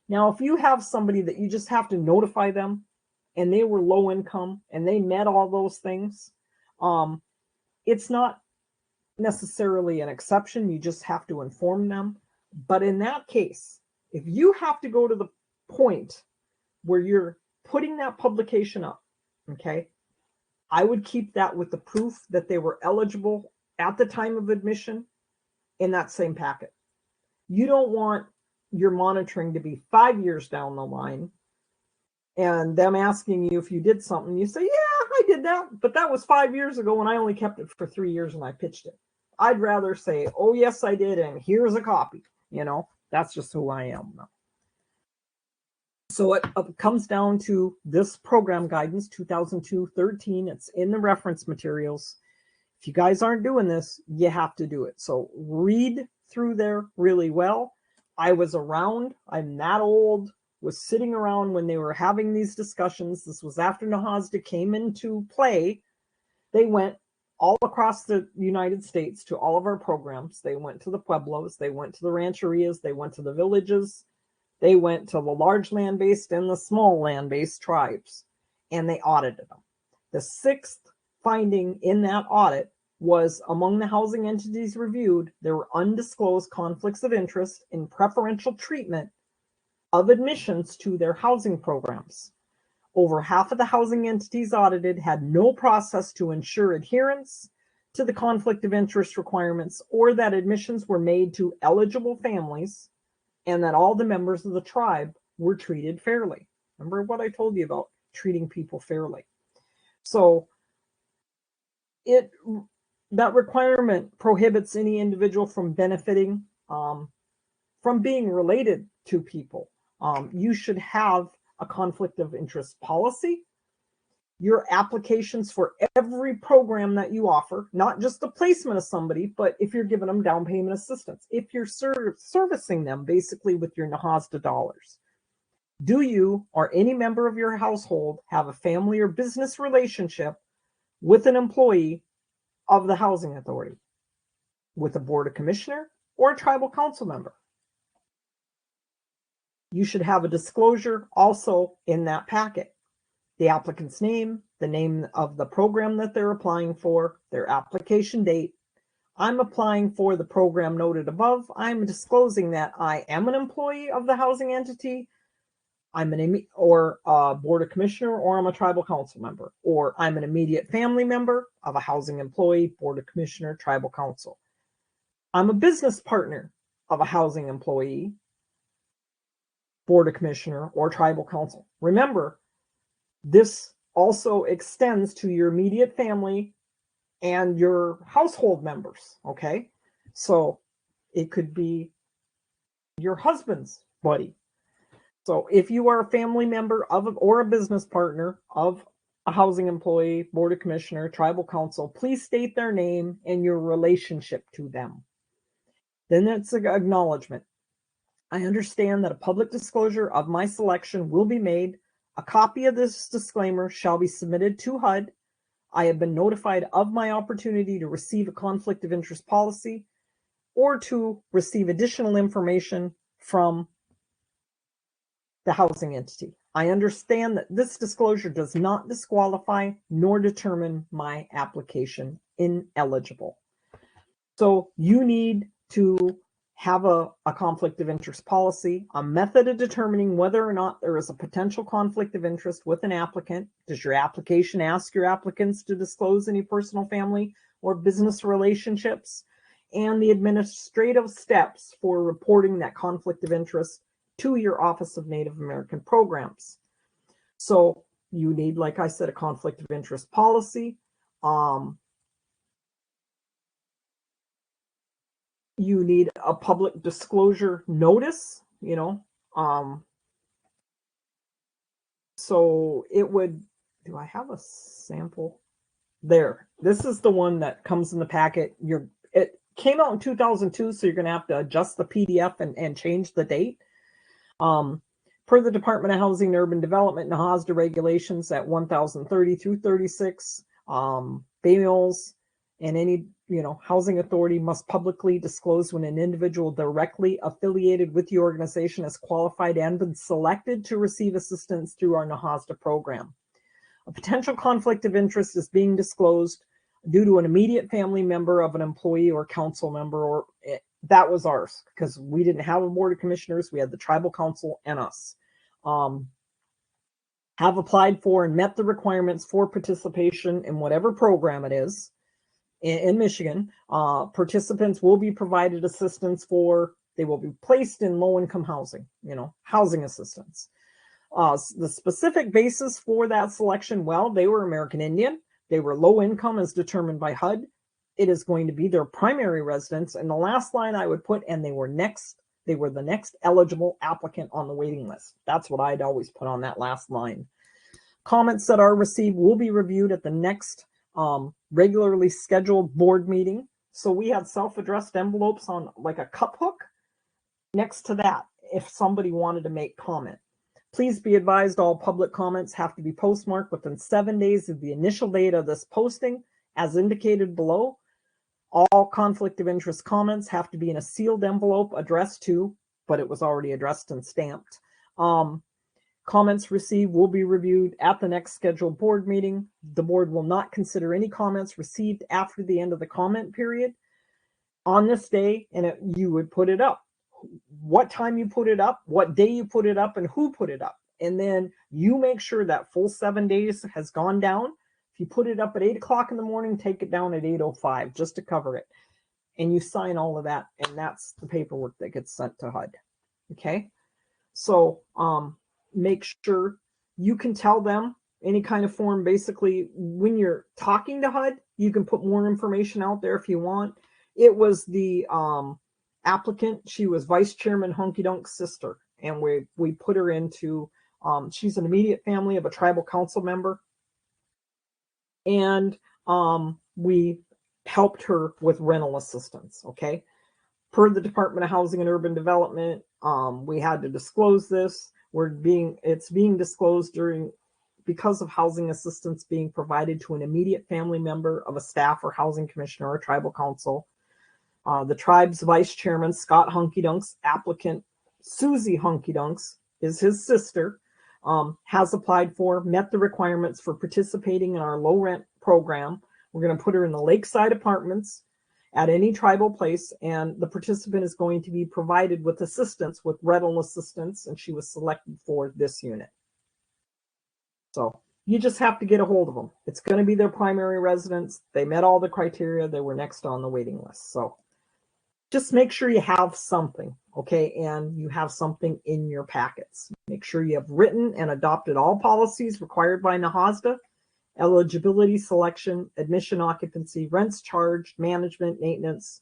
Now, if you have somebody that you just have to notify them and they were low income and they met all those things, it's not necessarily an exception. You just have to inform them. But in that case, if you have to go to the point where you're putting that publication up, okay, I would keep that with the proof that they were eligible at the time of admission in that same packet. You don't want your monitoring to be 5 years down the line and them asking you if you did something. You say, yeah, I did that, but that was 5 years ago and I only kept it for 3 years and I pitched it. I'd rather say, oh, yes, I did, and here's a copy. You know, that's just who I am now. So it comes down to this program guidance, 2002-13. It's in the reference materials. If you guys aren't doing this, you have to do it. So read through there really well. I was around. I'm that old. Was sitting around when they were having these discussions. This was after NAHASDA came into play. They went all across the United States to all of our programs. They went to the pueblos, they went to the rancherias, they went to the villages, they went to the large land-based and the small land-based tribes, and they audited them. The sixth finding in that audit was among the housing entities reviewed, there were undisclosed conflicts of interest in preferential treatment of admissions to their housing programs. Over half of the housing entities audited had no process to ensure adherence to the conflict of interest requirements or that admissions were made to eligible families and that all the members of the tribe were treated fairly. Remember what I told you about treating people fairly. So that requirement prohibits any individual from benefiting from being related to people. You should have a conflict of interest policy. Your applications for every program that you offer, not just the placement of somebody, but if you're giving them down payment assistance, if you're servicing them basically with your NAHASDA dollars. Do you or any member of your household have a family or business relationship with an employee of the housing authority, with a board of commissioner or a tribal council member? You should have a disclosure also in that packet. The applicant's name, the name of the program that they're applying for, their application date. I'm applying for the program noted above. I'm disclosing that I am an employee of the housing entity, I'm a board of commissioner, or I'm a tribal council member, or I'm an immediate family member of a housing employee, board of commissioner, tribal council. I'm a business partner of a housing employee, board of commissioner, or tribal council. Remember, this also extends to your immediate family and your household members, okay? So it could be your husband's buddy. So if you are a family member of or a business partner of a housing employee, board of commissioner, tribal council, please state their name and your relationship to them. Then it's an acknowledgement. I understand that a public disclosure of my selection will be made. A copy of this disclaimer shall be submitted to HUD. I have been notified of my opportunity to receive a conflict of interest policy or to receive additional information from the housing entity. I understand that this disclosure does not disqualify nor determine my application ineligible. So you need to have a conflict of interest policy, a method of determining whether or not there is a potential conflict of interest with an applicant. Does your application ask your applicants to disclose any personal, family, or business relationships? And the administrative steps for reporting that conflict of interest to your Office of Native American Programs. So you need, like I said, a conflict of interest policy. You need a public disclosure notice, so it would, do I have a sample? There, this is the one that comes in the packet. It came out in 2002, so you're going to have to adjust the PDF and change the date. Per the Department of Housing and Urban Development, NAHASDA regulations at 1030 through 36, BAMILs and any housing authority must publicly disclose when an individual directly affiliated with the organization is qualified and been selected to receive assistance through our NAHASDA program. A potential conflict of interest is being disclosed due to an immediate family member of an employee or council member, that was ours because we didn't have a board of commissioners. We had the tribal council and us. Have applied for and met the requirements for participation in whatever program it is. In Michigan, participants will be provided assistance they will be placed in low-income housing, housing assistance. The specific basis for that selection, well, they were American Indian. They were low income as determined by HUD. It is going to be their primary residence. And the last line I would put, and they were the next eligible applicant on the waiting list. That's what I'd always put on that last line. Comments that are received will be reviewed at the next regularly scheduled board meeting. So we had self-addressed envelopes on like a cup hook next to that if somebody wanted to make comment. Please be advised all public comments have to be postmarked within 7 days of the initial date of this posting As indicated below, all conflict of interest comments have to be in a sealed envelope addressed to, but it was already addressed and stamped. Comments received will be reviewed at the next scheduled board meeting. The board will not consider any comments received after the end of the comment period on this day, and you would put it up. What time you put it up, what day you put it up, and who put it up. And then you make sure that full 7 days has gone down. If you put it up at 8 o'clock in the morning, take it down at 8:05 just to cover it. And you sign all of that, and that's the paperwork that gets sent to HUD. Okay? So make sure you can tell them any kind of form. Basically, when you're talking to HUD, you can put more information out there if you want. It was the applicant. She was Vice Chairman Hunky Dunk's sister, and we put her into, she's an immediate family of a tribal council member, and we helped her with rental assistance. Okay, per the Department of Housing and Urban Development, we had to disclose this. It's being disclosed because of housing assistance being provided to an immediate family member of a staff or housing commissioner or tribal council. The tribe's vice chairman, Scott Hunky Dunk's applicant, Susie Hunky Dunks, is his sister, has applied for, met the requirements for participating in our low rent program. We're going to put her in the Lakeside Apartments at any tribal place, and the participant is going to be provided with assistance, with rental assistance, and she was selected for this unit. So you just have to get a hold of them. It's going to be their primary residence. They met all the criteria. They were next on the waiting list. So just make sure you have something, okay? And you have something in your packets. Make sure you have written and adopted all policies required by NAHASDA: eligibility, selection, admission, occupancy, rents charged, management, maintenance,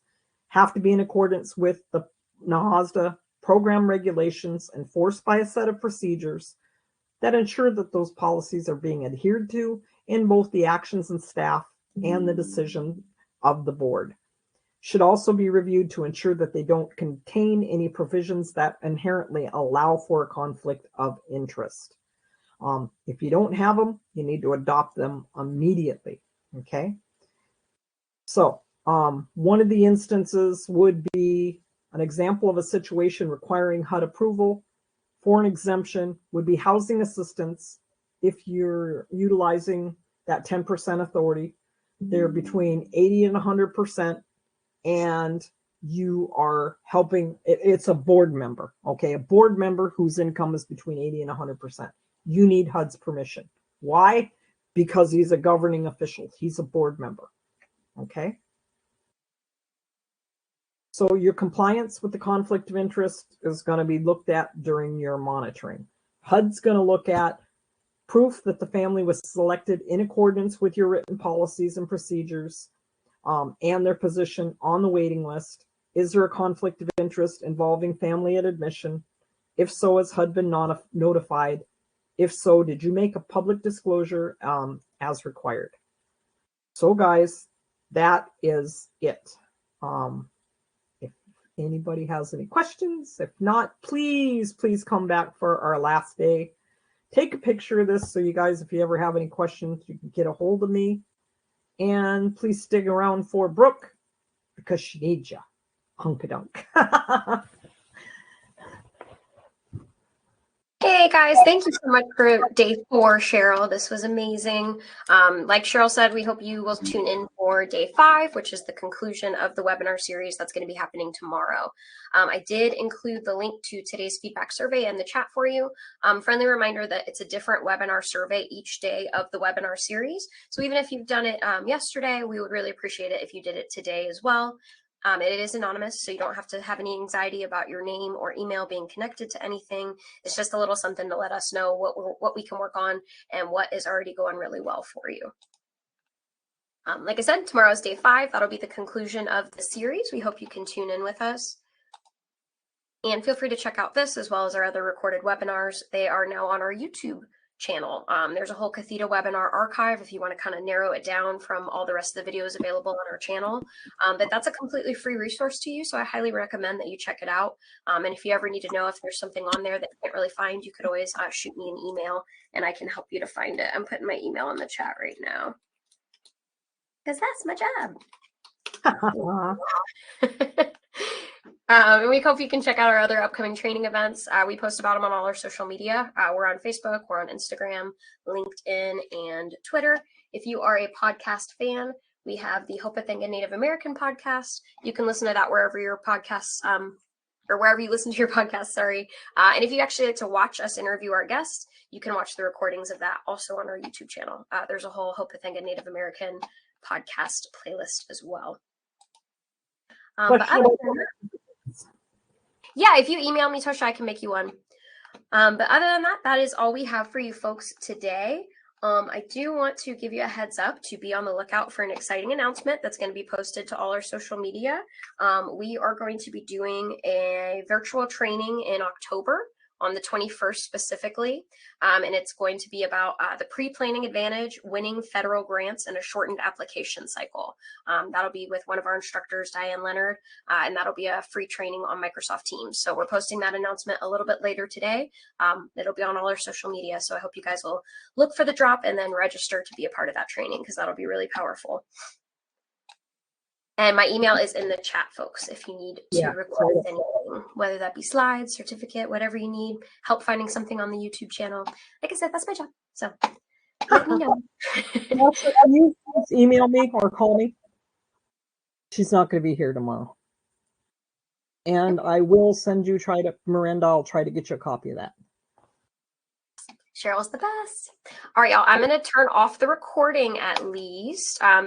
have to be in accordance with the NAHASDA program regulations enforced by a set of procedures that ensure that those policies are being adhered to in both the actions and staff and the decision of the board. Should also be reviewed to ensure that they don't contain any provisions that inherently allow for a conflict of interest. If you don't have them, you need to adopt them immediately, okay? So one of the instances would be an example of a situation requiring HUD approval for an exemption would be housing assistance. If you're utilizing that 10% authority, they're between 80 and 100%, and you are helping, it's a board member, okay? A board member whose income is between 80 and 100%. You need HUD's permission. Why? Because he's a governing official. He's a board member, okay? So your compliance with the conflict of interest is going to be looked at during your monitoring. HUD's going to look at proof that the family was selected in accordance with your written policies and procedures, and their position on the waiting list. Is there a conflict of interest involving family at admission? If so, has HUD been notified? If so, did you make a public disclosure as required? So guys, that is it. If anybody has any questions, if not, please come back for our last day. Take a picture of this so you guys, if you ever have any questions, you can get a hold of me. And please stick around for Brooke because she needs you. Hunk-a-dunk. Hey guys, thank you so much for day 4, Cheryl. This was amazing. Like Cheryl said, we hope you will tune in for day 5, which is the conclusion of the webinar series that's going to be happening tomorrow. I did include the link to today's feedback survey in the chat for you. Friendly reminder that it's a different webinar survey each day of the webinar series. So even if you've done it yesterday, we would really appreciate it if you did it today as well. It is anonymous, so you don't have to have any anxiety about your name or email being connected to anything. It's just a little something to let us know what we can work on and what is already going really well for you. Like I said, tomorrow's day 5. That'll be the conclusion of the series. We hope you can tune in with us. And feel free to check out this as well as our other recorded webinars. They are now on our YouTube channel. There's a whole Cathedra webinar archive if you want to kind of narrow it down from all the rest of the videos available on our channel. But that's a completely free resource to you, so I highly recommend that you check it out. And if you ever need to know if there's something on there that you can't really find, you could always shoot me an email and I can help you to find it. I'm putting my email in the chat right now. because that's my job. And we hope you can check out our other upcoming training events. We post about them on all our social media. We're on Facebook, we're on Instagram, LinkedIn, and Twitter. If you are a podcast fan, we have the Hope Thing and Native American podcast. You can listen to that wherever your podcasts, or wherever you listen to your podcast, sorry. And if you actually like to watch us interview our guests, you can watch the recordings of that also on our YouTube channel. There's a whole Hope Thing and Native American podcast playlist as well. Yeah, if you email me, Tosha, I can make you one. But other than that, that is all we have for you folks today. I do want to give you a heads up to be on the lookout for an exciting announcement that's going to be posted to all our social media. We are going to be doing a virtual training in October on the 21st specifically, and it's going to be about the pre-planning advantage, winning federal grants, and a shortened application cycle. That'll be with one of our instructors, Diane Leonard, and that'll be a free training on Microsoft Teams. So we're posting that announcement a little bit later today. It'll be on all our social media, so I hope you guys will look for the drop and then register to be a part of that training, because that'll be really powerful. And my email is in the chat, folks, if you need to request anything, whether that be slides, certificate, whatever you need, help finding something on the YouTube channel. Like I said, that's my job. So let me know. Also, can you email me or call me? She's not going to be here tomorrow. And I will send you, Miranda, I'll try to get you a copy of that. Cheryl's the best. All right, y'all, I'm going to turn off the recording at least, but I'm